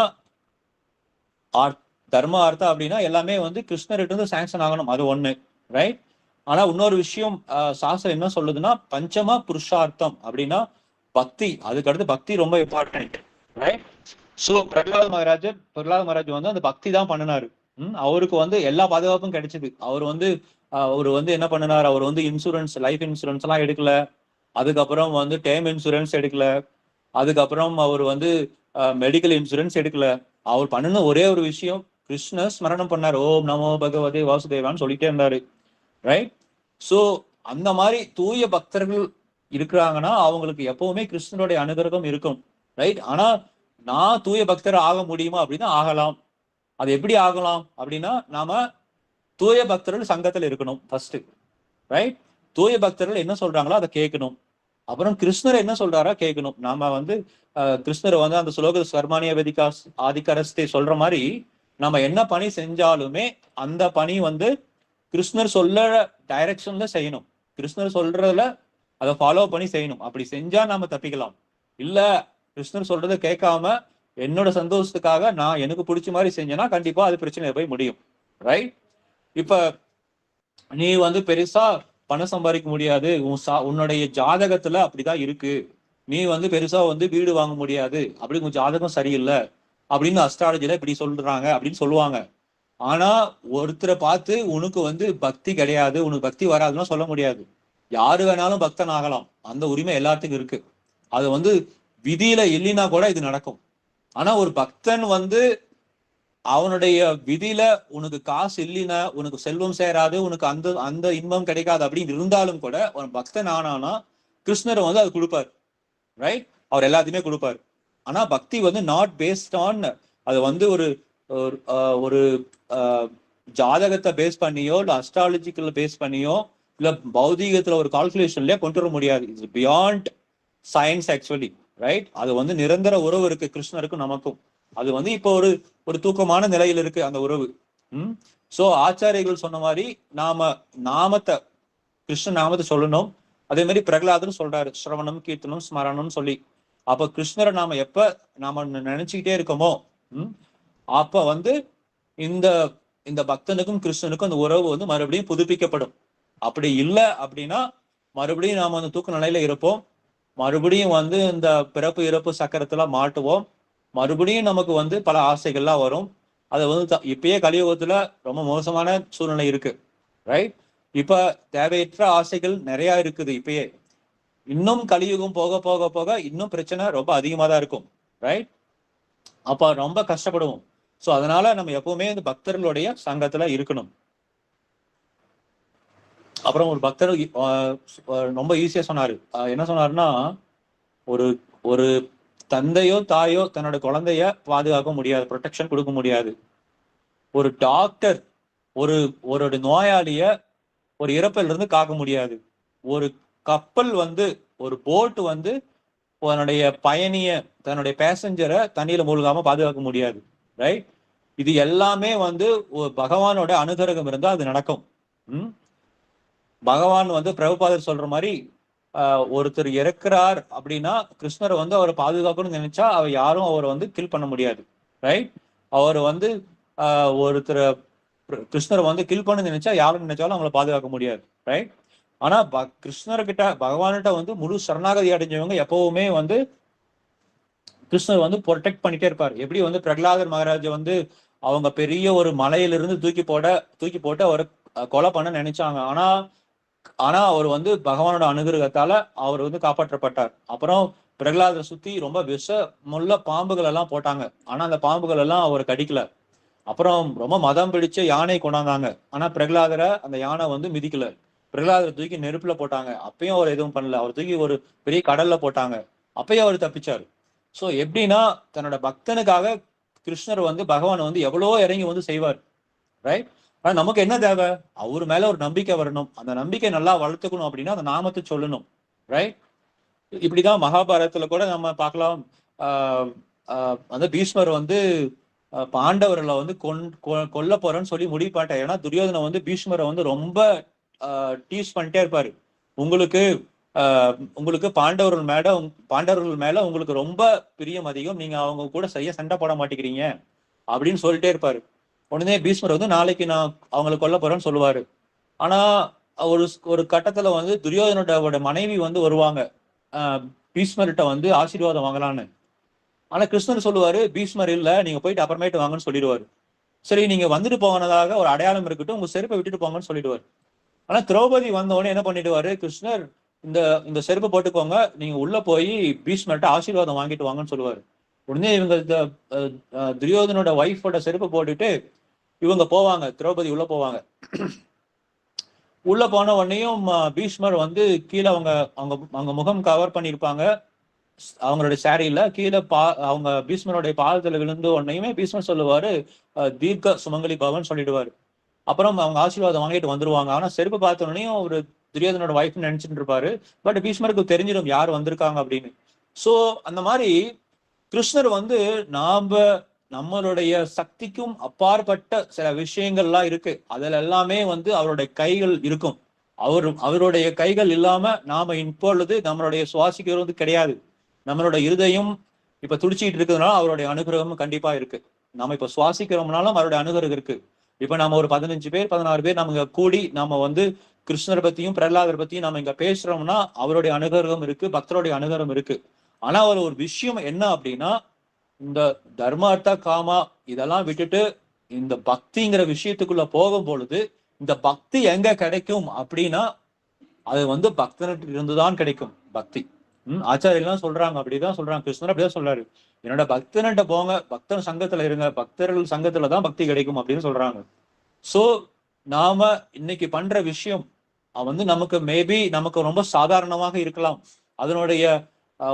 தர்ம அர்த்தம் அப்படின்னா எல்லாமே வந்து கிருஷ்ணர்கிட்ட இருந்து சாங்ஷன் ஆகணும், அது ஒண்ணு. ரைட்? ஆனா இன்னொரு விஷயம் சாஸ்திரம் என்ன சொல்லுதுன்னா பஞ்சமா புருஷார்த்தம் அப்படின்னா பக்தி. அதுக்கு அடுத்து பக்தி ரொம்ப important. Right? So Prahlad Maharaj வந்து அந்த பக்தி தான் பண்ணினாரு. அவருக்கு வந்து எல்லா பாதுகாப்பும் கிடைச்சது. அவர் வந்து என்ன பண்ணினார், அவர் வந்து இன்சூரன்ஸ், லைஃப் இன்சூரன்ஸ் எல்லாம் எடுக்கல, அதுக்கப்புறம் வந்து டேர்ம் இன்சூரன்ஸ் எடுக்கல, அதுக்கப்புறம் அவர் வந்து மெடிக்கல் இன்சூரன்ஸ் எடுக்கல. அவர் பண்ணின ஒரே ஒரு விஷயம் கிருஷ்ண ஸ்மரணம் பண்ணார், ஓம் நமோ பகவதே வாசுதேவான்னு சொல்லிட்டே இருந்தாரு. ரைட்? சோ அந்த மாதிரி தூய பக்தர்கள் இருக்கிறாங்கன்னா அவங்களுக்கு எப்பவுமே கிருஷ்ணனுடைய அனுகிரகம் இருக்கும். ரைட்? ஆனா நான் தூய பக்தர் ஆக முடியுமா அப்படின்னா ஆகலாம். அது எப்படி ஆகலாம் அப்படின்னா நாம தூய பக்தர்கள் சங்கத்துல இருக்கணும் ஃபர்ஸ்ட். ரைட்? தூய பக்தர்கள் என்ன சொல்றாங்களோ அதை கேட்கணும். அப்புறம் கிருஷ்ணர் என்ன சொல்றாரா கேட்கணும். நாம வந்து கிருஷ்ணர் வந்து அந்த சுலோக கர்மானிய ஆதிகாரஸ்தே சொல்ற மாதிரி நம்ம என்ன பணி செஞ்சாலுமே அந்த பணி வந்து கிருஷ்ணர் சொல்ற டைரக்ஷன்ல செய்யணும். கிருஷ்ணர் சொல்றதுல அதை ஃபாலோ பண்ணி செய்யணும். அப்படி செஞ்சா நாம தப்பிக்கலாம். இல்ல கிருஷ்ணர் சொல்றதை கேட்காம என்னோட சந்தோஷத்துக்காக நான் எனக்கு பிடிச்ச மாதிரி செஞ்சேன்னா கண்டிப்பா அது பிரச்சனை போய் முடியும். ரைட்? இப்ப நீ வந்து பெருசா பணம் சம்பாதிக்க முடியாது, உன்னுடைய ஜாதகத்துல அப்படிதான் இருக்கு, நீ வந்து பெருசா வந்து வீடு வாங்க முடியாது, அப்படி உன் ஜாதகம் சரியில்லை அப்படின்னு அஸ்ட்ராலஜில இப்படி சொல்றாங்க அப்படின்னு சொல்லுவாங்க. ஆனா ஒருத்தரை பார்த்து உனக்கு வந்து பக்தி கிடையாது, உனக்கு பக்தி வராதுன்னு சொல்ல முடியாது. யாரு வேணாலும் பக்தன் ஆகலாம், அந்த உரிமை எல்லாத்துக்கும் இருக்கு. அது வந்து விதியில இல்லைன்னா கூட இது நடக்கும். ஆனா ஒரு பக்தன் வந்து அவனுடைய விதியில உனக்கு காசு இல்லைன்னா, உனக்கு செல்வம் சேராது, உனக்கு அந்த அந்த இன்பம் கிடைக்காது அப்படின்னு இருந்தாலும் கூட ஒரு பக்தன் ஆனானா கிருஷ்ணர் வந்து அது கொடுப்பாரு. ரைட்? அவர் எல்லாத்தையுமே கொடுப்பாரு. ஆனா பக்தி வந்து நாட் பேஸ்ட் ஆன் அது வந்து ஒரு ஒரு ஜாதகத்தை பேஸ் பண்ணியோ இல்ல அஸ்ட்ராலஜிக்கல் பேஸ் பண்ணியோ இல்ல பௌதீகத்துல ஒரு கால்குலேஷன்லயே கொண்டு வர முடியாது. It's beyond science actually, right? அது வந்து நிரந்தர உறவு இருக்கு கிருஷ்ணருக்கும் நமக்கும். அது வந்து இப்போ ஒரு தூக்கமான நிலையில் இருக்கு அந்த உறவு. சோ ஆச்சாரியர்கள் சொன்ன மாதிரி நாமத்தை கிருஷ்ண நாமத்தை சொல்லணும். அதே மாதிரி பிரகலாதரும் சொல்றாரு ஸ்ரவணம் கீர்த்தனம் ஸ்மரணம் சொல்லி. அப்ப கிருஷ்ணரை நாம நினைச்சுக்கிட்டே இருக்கோமோ அப்ப வந்து இந்த பக்தனுக்கும் கிருஷ்ணனுக்கும் அந்த உறவு வந்து மறுபடியும் புதுப்பிக்கப்படும். அப்படி இல்லை அப்படின்னா மறுபடியும் நாம அந்த தூக்க நிலையில இருப்போம். மறுபடியும் வந்து இந்த பிறப்பு இறப்பு சக்கரத்துல மாட்டுவோம். மறுபடியும் நமக்கு வந்து பல ஆசைகள்லாம் வரும். அது வந்து இப்பயே கலியுகத்துல ரொம்ப மோசமான சூழ்நிலை இருக்கு, ரைட்? இப்ப தேவையற்ற ஆசைகள் நிறைய இருக்குது இப்பயே. இன்னும் கலியுகம் போக போக போக இன்னும் பிரச்சனை ரொம்ப அதிகமா தான் இருக்கும், ரைட்? அப்ப ரொம்ப கஷ்டப்படுவோம். சோ அதனால நம்ம எப்பவுமே இந்த பக்தர்களுடைய சங்கத்துல இருக்கணும். அப்புறம் ஒரு பக்தர் ரொம்ப ஈஸியா சொன்னாரு. என்ன சொன்னாருன்னா, ஒரு தந்தையோ தாயோ தன்னோட குழந்தைய பாதுகாக்க முடியாது, ப்ரொடெக்ஷன் கொடுக்க முடியாது. ஒரு டாக்டர் ஒரு நோயாளிய ஒரு இறப்பில இருந்து காக்க முடியாது. ஒரு கப்பல் வந்து ஒரு போட் வந்து தன்னுடைய பயணிய தன்னுடைய பேசஞ்சரை தண்ணியில மூழ்காம பாதுகாக்க முடியாது, ரைட்? இது எல்லாமே வந்து பகவானோட அனுகிரகம் இருந்தா அது நடக்கும். பகவான் வந்து பிரபுபாதர் சொல்ற மாதிரி ஒருத்தர் இறக்குறார் அப்படின்னா கிருஷ்ணரை வந்து அவரை பாதுகாக்கணும்னு நினைச்சா அவர் யாரும் அவரை வந்து கில் பண்ண முடியாது, ரைட்? அவர் வந்து ஒருத்தர் கிருஷ்ணரை வந்து கில் பண்ண நினைச்சா யாரும் நினைச்சாலும் அவங்களை பாதுகாக்க முடியாது, ரைட்? ஆனா கிருஷ்ணர்கிட்ட பகவான்கிட்ட வந்து முழு சரணாகதி அடைஞ்சவங்க எப்பவுமே வந்து கிருஷ்ணர் வந்து ப்ரொடெக்ட் பண்ணிட்டே இருப்பார். எப்படி வந்து பிரகலாதர் மகாராஜ் வந்து அவங்க பெரிய ஒரு மலையிலிருந்து தூக்கி போட்டு அவரை கொலை பண்ண நினைச்சாங்க. ஆனா அவர் வந்து பகவானோட அனுகிரகத்தால அவர் வந்து காப்பாற்றப்பட்டார். அப்புறம் பிரகலாதர் சுத்தி ரொம்ப விஷமுள்ள பாம்புகள் எல்லாம் போட்டாங்க. ஆனா அந்த பாம்புகள் எல்லாம் அவர் கடிக்கல. அப்புறம் ரொம்ப மதம் பிடிச்ச யானை கொண்டாந்தாங்க. ஆனா பிரகலாதரை அந்த யானை வந்து மிதிக்கல. பிரகலாதரை தூக்கி நெருப்புல போட்டாங்க, அப்பயும் அவர் எதுவும் பண்ணல. அவர் தூக்கி ஒரு பெரிய கடல்ல போட்டாங்க, அப்பயும் அவர் தப்பிச்சாரு. சோ எப்படின்னா தன்னோட பக்தனுக்காக கிருஷ்ணர் வந்து பகவான் வந்து எவ்வளவோ இறங்கி வந்து செய்வார், ரைட்? ஆனா நமக்கு என்ன தேவை? அவர் மேல ஒரு நம்பிக்கை வரணும். அந்த நம்பிக்கை நல்லா வளர்த்துக்கணும் அப்படின்னா அந்த நாமத்தை சொல்லணும், ரைட்? இப்படிதான் மகாபாரதத்துல கூட நம்ம பார்க்கலாம். அந்த பீஷ்மர் வந்து பாண்டவர்களை வந்து கொல்ல போறேன்னு சொல்லி முடிவு பண்ணிட்டார். ஏன்னா துரியோதனை வந்து பீஷ்மரை வந்து ரொம்ப டீஸ் பண்ணிட்டே இருப்பாரு. உங்களுக்கு பாண்டவர்கள் மேல உங்களுக்கு ரொம்ப பிரியம் அதிகம், நீங்க அவங்க கூட சரியா சண்டை போட மாட்டேங்கிறீங்க அப்படின்னு சொல்லிட்டே இருப்பாரு. உடனே பீஷ்மர் வந்து நாளைக்கு நான் அவங்களை கொல்ல போறேன்னு சொல்லுவாரு. ஆனா ஒரு கட்டத்துல வந்து துரியோதனோட மனைவி வந்து வருவாங்க பீஷ்மர்கிட்ட வந்து ஆசீர்வாதம் வாங்கலான்னு. ஆனா கிருஷ்ணர் சொல்லுவாரு, பீஷ்மர் இல்ல, நீங்க போயிட்டு அப்புறமேட்டு வாங்கன்னு சொல்லிடுவாரு. சரி நீங்க வந்துட்டு போனதாக ஒரு அடையாளம் இருக்கட்டும், உங்க செருப்பை விட்டுட்டு போங்கன்னு சொல்லிடுவாரு. ஆனா திரௌபதி வந்த உடனே என்ன பண்ணிடுவாரு கிருஷ்ணர், இந்த செருப்பை போட்டுக்கோங்க, நீங்க உள்ள போய் பீஷ்மர்கிட்ட ஆசீர்வாதம் வாங்கிட்டு வாங்கன்னு சொல்லுவாரு. உடனே இவங்க துரியோதனோட ஒய்ஃபோட செருப்பை போட்டுட்டு இவங்க போவாங்க, திரௌபதி உள்ள போவாங்க. உள்ள போன உடனேயும் பீஷ்மர் வந்து கீழே அவங்க முகம் கவர் பண்ணியிருப்பாங்க அவங்களோட சாரியில. கீழே அவங்க பீஷ்மருடைய பாதத்துல விழுந்து உடனேயுமே பீஷ்மர் சொல்லுவாரு தீர்க்க சுமங்கலி பவன் சொல்லிடுவாரு. அப்புறம் அவங்க ஆசீர்வாதம் வாங்கிட்டு வந்துருவாங்க. ஆனா செருப்பு பார்த்த உடனேயும் ஒரு துரியோதனோட ஒய்ஃப் நினைச்சிட்டு இருப்பாரு. பட் பீஷ்மருக்கு தெரிஞ்சிடும் யார் வந்திருக்காங்க அப்படின்னு. சோ அந்த மாதிரி கிருஷ்ணர் வந்து நம்மளுடைய சக்திக்கும் அப்பாற்பட்ட சில விஷயங்கள்லாம் இருக்கு. அதுல எல்லாமே வந்து அவருடைய கைகள் இருக்கும். அவருடைய கைகள் இல்லாம நாம இப்பொழுது நம்மளுடைய சுவாசிக்கிறது கிடையாது. நம்மளோட இருதயம் இப்ப துடிச்சிட்டு இருக்கிறதுனால அவருடைய அனுகிரகம் கண்டிப்பா இருக்கு. நம்ம இப்ப சுவாசிக்கிறோம்னாலும் அவருடைய அனுகிரகம் இருக்கு. இப்ப நம்ம ஒரு 15 பேர் 16 பேர் நம்ம கூடி நாம வந்து கிருஷ்ணரை பத்தியும் பிரகலாதர் பத்தியும் நம்ம இங்க பேசுறோம்னா அவருடைய அனுகிரகம் இருக்கு, பக்தருடைய அனுகிரகம் இருக்கு. ஆனா ஒரு விஷயம் என்ன அப்படின்னா, இந்த தர்மார்த்த காமா இதெல்லாம் விட்டுட்டு இந்த பக்திங்கிற விஷயத்துக்குள்ள போகும் பொழுது இந்த பக்தி எங்க கிடைக்கும் அப்படின்னா அது வந்து பக்தனிட்டு இருந்துதான் கிடைக்கும் பக்தி. ஆச்சாரியெல்லாம் சொல்றாங்க, அப்படிதான் சொல்றாங்க. கிருஷ்ணர் அப்படிதான் சொல்றாரு, என்னோட பக்தன்கிட்ட போங்க, பக்தன் சங்கத்துல இருங்க, பக்தர்கள் சங்கத்துலதான் பக்தி கிடைக்கும் அப்படின்னு சொல்றாங்க. சோ நாம இன்னைக்கு பண்ற விஷயம் வந்து நமக்கு மேபி நமக்கு ரொம்ப சாதாரணமாக இருக்கலாம். அதனுடைய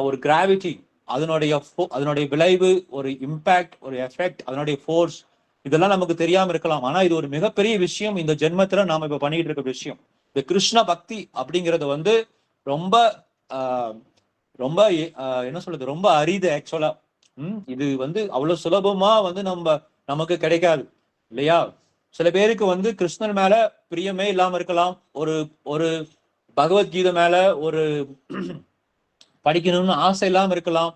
ஒரு கிராவிட்டி அதனுடைய விளைவு, ஒரு இம்பாக்ட், ஒரு எஃபெக்ட், அதனுடைய ஃபோர்ஸ், இதெல்லாம் நமக்கு தெரியாம இருக்கலாம். ஆனா இது ஒரு மிகப்பெரிய விஷயம் இந்த ஜென்மத்துல நாம இப்ப பண்ணிட்டு இருக்க விஷயம். இந்த கிருஷ்ண பக்தி அப்படிங்கிறது வந்து ரொம்ப ரொம்ப என்ன சொல்றது, ரொம்ப அரிது ஆக்சுவலா. இது வந்து அவ்வளவு சுலபமா வந்து நமக்கு கிடைக்காது இல்லையா? சில பேருக்கு வந்து கிருஷ்ணன் மேல பிரியமே இல்லாம இருக்கலாம். ஒரு ஒரு பகவத்கீதை மேல ஒரு படிக்கணும்னு ஆசை இல்லாம இருக்கலாம்.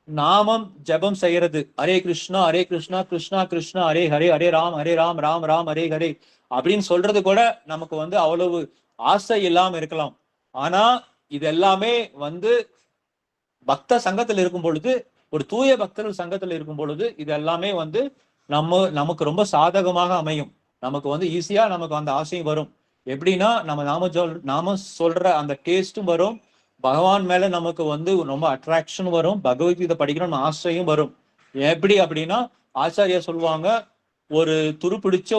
நாமம் ஜபம் செய்யறது, ஹரே கிருஷ்ணா கிருஷ்ணா கிருஷ்ணா ஹரே ஹரே, ஹரே ராம் ராம் ராம் ஹரே ஹரே அப்படின்னு சொல்றது கூட நமக்கு வந்து அவ்வளவு ஆசை இல்லாம இருக்கலாம். ஆனா இது எல்லாமே வந்து பக்த சங்கத்தில் இருக்கும் பொழுது, ஒரு தூய பக்தர்கள் சங்கத்தில் இருக்கும் பொழுது இது எல்லாமே வந்து நமக்கு ரொம்ப சாதகமாக அமையும். நமக்கு வந்து ஈஸியா நமக்கு அந்த ஆசையும் வரும். எப்படின்னா நம்ம நாம சொல்ற அந்த டேஸ்டும் வரும், பகவான் மேல நமக்கு வந்து ரொம்ப அட்ராக்ஷன் வரும், பகவத்கீதை படிக்கணும்னு ஆசையும் வரும். எப்படி அப்படின்னா ஆச்சாரியா சொல்லுவாங்க, ஒரு துருப்பிடிச்ச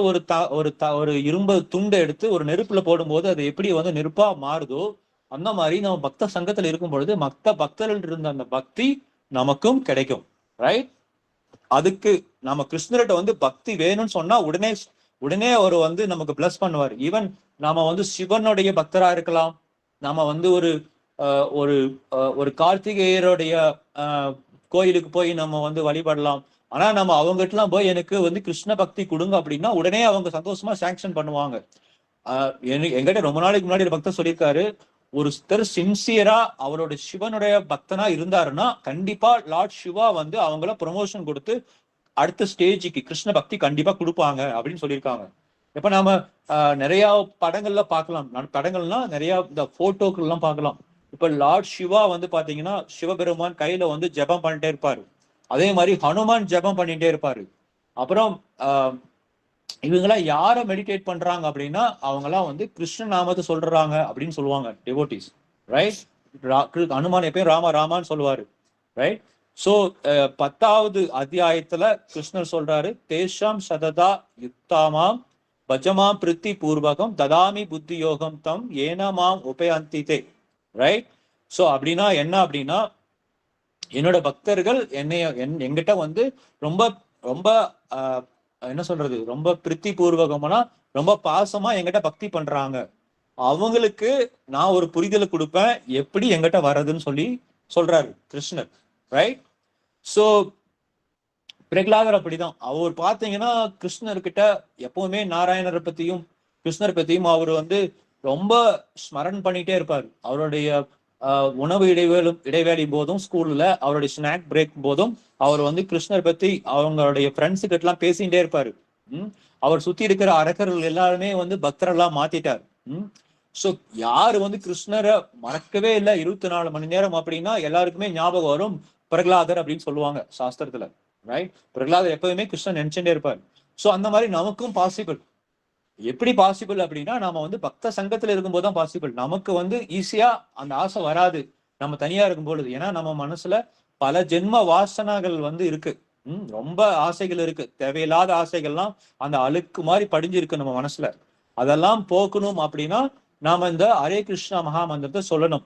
ஒரு இரும்பு துண்டை எடுத்து ஒரு நெருப்புல போடும்போது அது எப்படி வந்து நெருப்பா மாறுதோ, அந்த மாதிரி நம்ம பக்த சங்கத்துல இருக்கும் பொழுது மத்த பக்தர்கள் இருந்த அந்த பக்தி நமக்கும் கிடைக்கும். ரைட்? அதுக்கு நம்ம கிருஷ்ணர்கிட்ட வந்து பக்தி வேணும்னு சொன்னா உடனே அவர் வந்து நமக்கு பிளஸ் பண்ணுவார். ஈவன் நாம வந்து சிவனுடைய பக்தரா இருக்கலாம், நாம வந்து ஒரு ஒரு கார்த்திகேயருடைய கோயிலுக்கு போய் நம்ம வந்து வழிபடலாம். ஆனா நம்ம அவங்ககிட்ட எல்லாம் போய் எனக்கு வந்து கிருஷ்ண பக்தி கொடுங்க அப்படின்னா உடனே அவங்க சந்தோஷமா சாங்ஷன் பண்ணுவாங்க. எங்கிட்ட ரொம்ப நாளைக்கு முன்னாடி ஒரு பக்தர் சொல்லியிருக்காரு, ஒருத்தர் சின்சியரா அவரோட சிவனுடைய பக்தனா இருந்தாருன்னா கண்டிப்பா லார்ட் சிவா வந்து அவங்கள ப்ரொமோஷன் கொடுத்து அடுத்த ஸ்டேஜுக்கு கிருஷ்ண பக்தி கண்டிப்பா கொடுப்பாங்க அப்படின்னு சொல்லியிருக்காங்க. இப்ப நாம நிறைய படங்கள்ல பார்க்கலாம், படங்கள்னா நிறைய இந்த போட்டோக்கள் எல்லாம் பார்க்கலாம். இப்ப லார்ட் சிவா வந்து பாத்தீங்கன்னா சிவபெருமான் கையில வந்து ஜெபம் பண்ணிட்டே இருப்பாரு, அதே மாதிரி ஹனுமான் ஜெபம் பண்ணிட்டே இருப்பாரு. அப்புறம் இவங்கெல்லாம் யார மெடிடேட் பண்றாங்க அப்படின்னா அவங்கெல்லாம் வந்து கிருஷ்ண நாமத்தை சொல்றாங்க அப்படின்னு சொல்லுவாங்க டிவோட்டிஸ். ரைட்? ஹனுமான் எப்பயும் ராமா ராமான்னு சொல்லுவாரு. ரைட்? சோ 10வது அத்தியாயத்துல கிருஷ்ணர் சொல்றாரு, தேஷாம் சததா யுக்தாமாம் பஜமாம் பிரித்தி பூர்வகம் ததாமி புத்தி யோகம் தம் ஏனமாம் உபயந்திதே. ரைட்? சோ அப்படின்னா என்ன அப்படின்னா, என்னோட பக்தர்கள் என்கிட்ட வந்து ரொம்ப ரொம்ப என்ன சொல்றது, ரொம்ப பிரித்தி பூர்வகம்னா ரொம்ப பாசமா என்கிட்ட பக்தி பண்றாங்க, அவங்களுக்கு நான் ஒரு புரிதலை கொடுப்பேன் எப்படி என்கிட்ட வர்றதுன்னு சொல்றாரு கிருஷ்ணர். ரைட்? சோ பிரகலாதர் அப்படிதான். அவர் பாத்தீங்கன்னா கிருஷ்ணர்கிட்ட எப்பவுமே நாராயணரை பத்தியும் கிருஷ்ணர் பத்தியும் அவர் வந்து ரொம்ப ஸ்மரண் பண்ணிட்டே இருப்பார். அவருடைய உணவு இடைவேளை போதும், ஸ்கூல்ல அவருடைய ஸ்நாக் பிரேக் போதும் அவர் வந்து கிருஷ்ணர் பத்தி அவங்களுடைய ஃப்ரெண்ட்ஸு கிட்ட எல்லாம் பேசிட்டே இருப்பாரு. அவர் சுத்தி இருக்கிற அரக்கர்கள் எல்லாருமே வந்து பக்தரெல்லாம் மாத்திட்டார். சோ யாரு வந்து கிருஷ்ணரை மறக்கவே இல்லை 24 மணி நேரம் அப்படின்னா எல்லாருக்குமே ஞாபகம் வரும் பிரகலாதர் அப்படின்னு சொல்லுவாங்க சாஸ்திரத்துல. ரைட்? பிரகலாதர் எப்பவுமே கிருஷ்ணன் நினைச்சுட்டே இருப்பார். சோ அந்த மாதிரி நமக்கும் பாசிபிள். எப்படி பாசிபிள் அப்படின்னா நாம வந்து பக்த சங்கத்துல இருக்கும்போது தான் பாசிபிள். நமக்கு வந்து ஈஸியா அந்த ஆசை வராது நம்ம தனியா இருக்கும் பொழுது. ஏன்னா நம்ம மனசுல பல ஜென்ம வாசனைகள் வந்து இருக்கு. ரொம்ப ஆசைகள் இருக்கு, தேவையில்லாத ஆசைகள்லாம் அந்த அழுக்கு மாதிரி படிஞ்சிருக்கு நம்ம மனசுல. அதெல்லாம் போக்கணும் அப்படின்னா நாம இந்த ஹரே கிருஷ்ணா மகா மந்திரத்தை சொல்லணும்.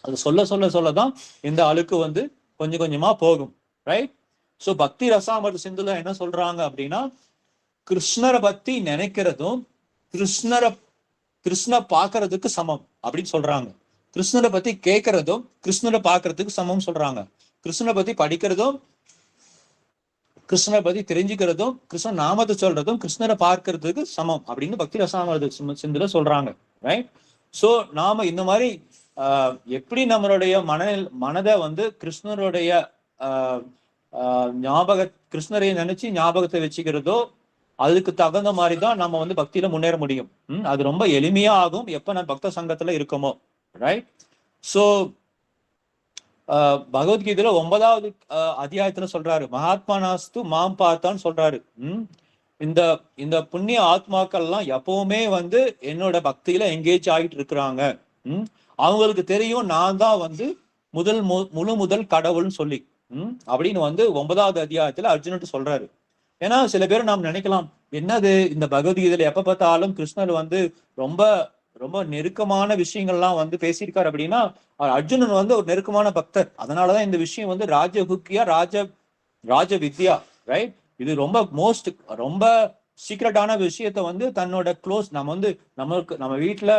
அது சொல்லதான் இந்த அழுக்கு வந்து கொஞ்சம் கொஞ்சமா போகும். ரைட்? சோ பக்தி ரசாமிர்த சிந்துல என்ன சொல்றாங்க அப்படின்னா, கிருஷ்ணரை பத்தி நினைக்கிறதும் கிருஷ்ணரை பாக்குறதுக்கு சமம் அப்படின்னு சொல்றாங்க. கிருஷ்ணரை பத்தி கேட்கறதும் கிருஷ்ணரை பாக்குறதுக்கு சமம் சொல்றாங்க. கிருஷ்ணரை பத்தி படிக்கிறதும் கிருஷ்ணரை பத்தி தெரிஞ்சுக்கிறதும் கிருஷ்ண நாமத்தை சொல்றதும் கிருஷ்ணரை பார்க்கறதுக்கு சமம் அப்படின்னு பக்தி ரசாமிர்த சிந்துல சொல்றாங்க. ரைட்? சோ நாம இந்த மாதிரி எப்படி நம்மளுடைய மனதை வந்து கிருஷ்ணருடைய கிருஷ்ணரை நினைச்சு ஞாபகத்தை வச்சுக்கிறதோ அதுக்கு தகுந்த மாதிரிதான் நம்ம வந்து பக்தியில முன்னேற முடியும். அது ரொம்ப எளிமையா ஆகும் எப்ப நம்ம பக்த சங்கத்துல இருக்கோமோ. ரைட்? சோ பகவத்கீதையில 9வது அத்தியாயத்துல சொல்றாரு, மகாத்மா நாஸ்து மாம் பார்த்தான்னு சொல்றாரு. இந்த இந்த புண்ணிய ஆத்மாக்கள் எல்லாம் எப்பவுமே வந்து என்னோட பக்தியில எங்கேஜ் ஆகிட்டு இருக்கிறாங்க. அவங்களுக்கு தெரியும் நான் தான் வந்து முதல் கடவுள்னு சொல்லி அப்படின்னு வந்து 9வது அத்தியாயத்துல அர்ஜுனன் சொல்றாரு. ஏன்னா சில பேர் நாம் நினைக்கலாம், என்னது இந்த பகவத்கீதையில எப்ப பார்த்தாலும் கிருஷ்ணர் வந்து ரொம்ப ரொம்ப நெருக்கமான விஷயங்கள்லாம் வந்து பேசியிருக்காரு அப்படின்னா அர்ஜுனன் வந்து ஒரு நெருக்கமான பக்தர். அதனாலதான் இந்த விஷயம் வந்து ராஜகுக்கியா ராஜ வித்யா, ரைட்? இது ரொம்ப சீக்ரெட்டான விஷயத்த வந்து தன்னோட க்ளோஸ், நம்ம வீட்டுல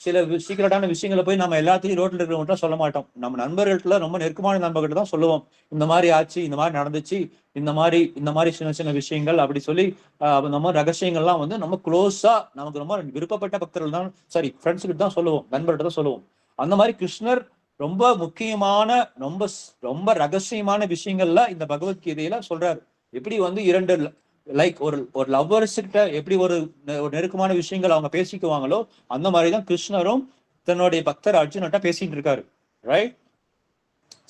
சில சீக்கிரட்டான விஷயங்களை போய் நம்ம எல்லாத்தையும் ரோட்ல இருக்கிறவங்க சொல்ல மாட்டோம். நம்ம நண்பர்கள்ட்ட ரொம்ப நெருக்கமான நண்பர்கிட்ட தான் சொல்லுவோம். இந்த மாதிரி ஆச்சு, இந்த மாதிரி நடந்துச்சு, இந்த மாதிரி சின்ன சின்ன விஷயங்கள் அப்படி சொல்லி நம்ம ரகசியங்கள்லாம் வந்து நம்ம க்ளோஸா நமக்கு ரொம்ப விருப்பப்பட்ட பக்தர்கள் தான், சாரி ஃப்ரெண்ட்ஸ் கிட்ட தான் சொல்லுவோம், நண்பர்கிட்ட தான் சொல்லுவோம். அந்த மாதிரி கிருஷ்ணர் ரொம்ப முக்கியமான ரொம்ப ரொம்ப ரகசியமான விஷயங்கள்ல இந்த பகவத்கீதையில சொல்றாரு. எப்படி வந்து இரண்டு லைக் ஒரு லவ்வர்ஸ் கிட்ட எப்படி ஒரு நெருக்கமான விஷயங்கள் அவங்க பேசிக்குவாங்களோ அந்த மாதிரிதான் கிருஷ்ணரும் தன்னுடைய பக்தர் அர்ஜுனட்ட பேசிட்டு இருக்காரு, ரைட்?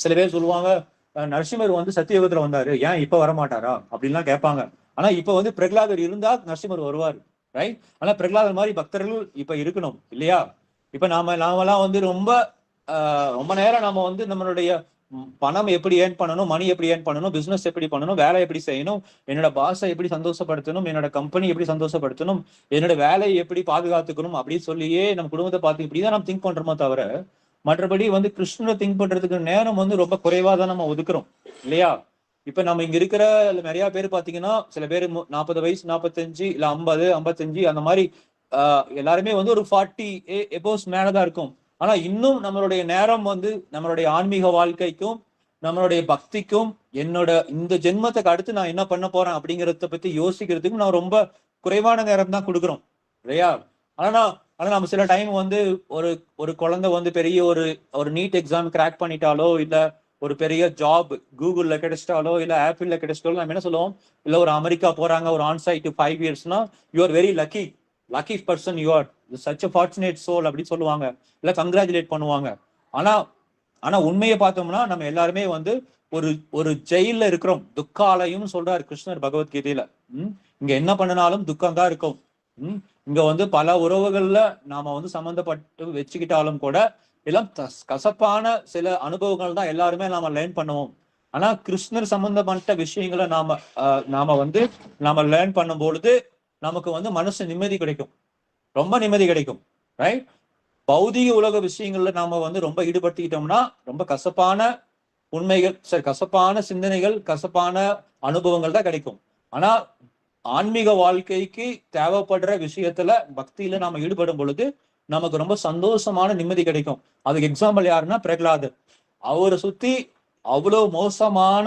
சில பேர் சொல்லுவாங்க நரசிம்மர் வந்து சத்தியுகத்துல வந்தாரு, ஏன் இப்ப வரமாட்டாரா அப்படின்லாம் கேட்பாங்க. ஆனா இப்ப வந்து பிரகலாதர் இருந்தா நரசிம்மர் வருவார், ரைட்? ஆனா பிரகலாதர் மாதிரி பக்தர்கள் இப்ப இருக்கணும் இல்லையா? இப்ப நாமெல்லாம் வந்து ரொம்ப நேரம் நாம வந்து நம்மளுடைய பணம் எப்படி ஏர்ன் பண்ணணும், மணி எப்படி ஏர்ன் பண்ணணும், பிசினஸ் எப்படி பண்ணணும், வேலை எப்படி செய்யணும், என்னோட பாஸை எப்படி சந்தோஷப்படுத்தணும், என்னோட கம்பெனி எப்படி சந்தோஷப்படுத்தணும், என்னோட வேலையை எப்படி பாதுகாத்துக்கணும் அப்படின்னு சொல்லியே நம்ம குடும்பத்தை பார்த்து இப்படிதான் நம்ம திங்க் பண்றோமோ தவிர மற்றபடி வந்து கிருஷ்ணரை திங்க் பண்றதுக்கு நேரம் வந்து ரொம்ப குறைவா தான் நம்ம ஒதுக்குறோம் இல்லையா? இப்ப நம்ம இங்க இருக்கிற நிறைய பேர் பாத்தீங்கன்னா சில பேர் 40 வயசு, 45 இல்ல 50, 55 அந்த மாதிரி எல்லாருமே வந்து ஒரு 40 எபோஸ் மேலதான் இருக்கும். ஆனா இன்னும் நம்மளுடைய நேரம் வந்து நம்மளுடைய ஆன்மீக வாழ்க்கைக்கும் நம்மளுடைய பக்திக்கும் என்னோட இந்த ஜென்மத்துக்கு அடுத்து நான் என்ன பண்ண போறேன் அப்படிங்கறத பத்தி யோசிக்கிறதுக்கும் நான் ரொம்ப குறைவான நேரம் தான் கொடுக்குறோம் இல்லையா? ஆனா நம்ம சில டைம் வந்து ஒரு ஒரு குழந்தை வந்து பெரிய ஒரு நீட் எக்ஸாம் கிராக் பண்ணிட்டாலோ இல்ல ஒரு பெரிய ஜாப் கூகுள்ல கிடைச்சிட்டாலோ இல்ல ஆப்பிள்ல கிடைச்சிட்டாலோ நம்ம என்ன சொல்லுவோம், இல்ல ஒரு அமெரிக்கா போறாங்க ஒரு ஆன்சைட் 5 இயர்ஸ்னா you are very lucky person, you are such a fortunate soul அப்படின்னு சொல்லுவாங்க, இல்ல கங்க்ராச்சுலேட் பண்ணுவாங்க. ஆனா ஆனா உண்மையை பார்த்தோம்னா நம்ம எல்லாருமே வந்து ஒரு ஒரு ஜெயில இருக்கிறோம். துக்காலயம் சொல்றாரு கிருஷ்ணர் பகவத்கீதையில. இங்க என்ன பண்ணினாலும் துக்கம் தான் இருக்கும். இங்க வந்து பல உறவுகள்ல நாம வந்து சம்பந்தப்பட்டு வச்சுக்கிட்டாலும் கூட எல்லாம் கசப்பான சில அனுபவங்கள் தான் எல்லாருமே நாம லேர்ன் பண்ணுவோம். ஆனா கிருஷ்ணர் சம்பந்தப்பட்ட விஷயங்களை நாம லேர்ன் பண்ணும் பொழுது நமக்கு வந்து மனசு நிம்மதி கிடைக்கும், ரொம்ப நிம்மதி கிடைக்கும், ரைட்? பௌதிக உலக விஷயங்கள்ல நாம வந்து ரொம்ப ஈடுபடுத்திக்கிட்டோம்னா ரொம்ப கசப்பான உண்மைகள், சரி கசப்பான சிந்தனைகள், கசப்பான அனுபவங்கள் தான் கிடைக்கும். ஆனா ஆன்மீக வாழ்க்கைக்கு தேவைப்படுற விஷயத்துல பக்தியில நாம ஈடுபடும் பொழுது நமக்கு ரொம்ப சந்தோஷமான நிம்மதி கிடைக்கும். அதுக்கு எக்ஸாம்பிள் யாருன்னா பிரகலாதர். அவரை சுத்தி அவ்வளவு மோசமான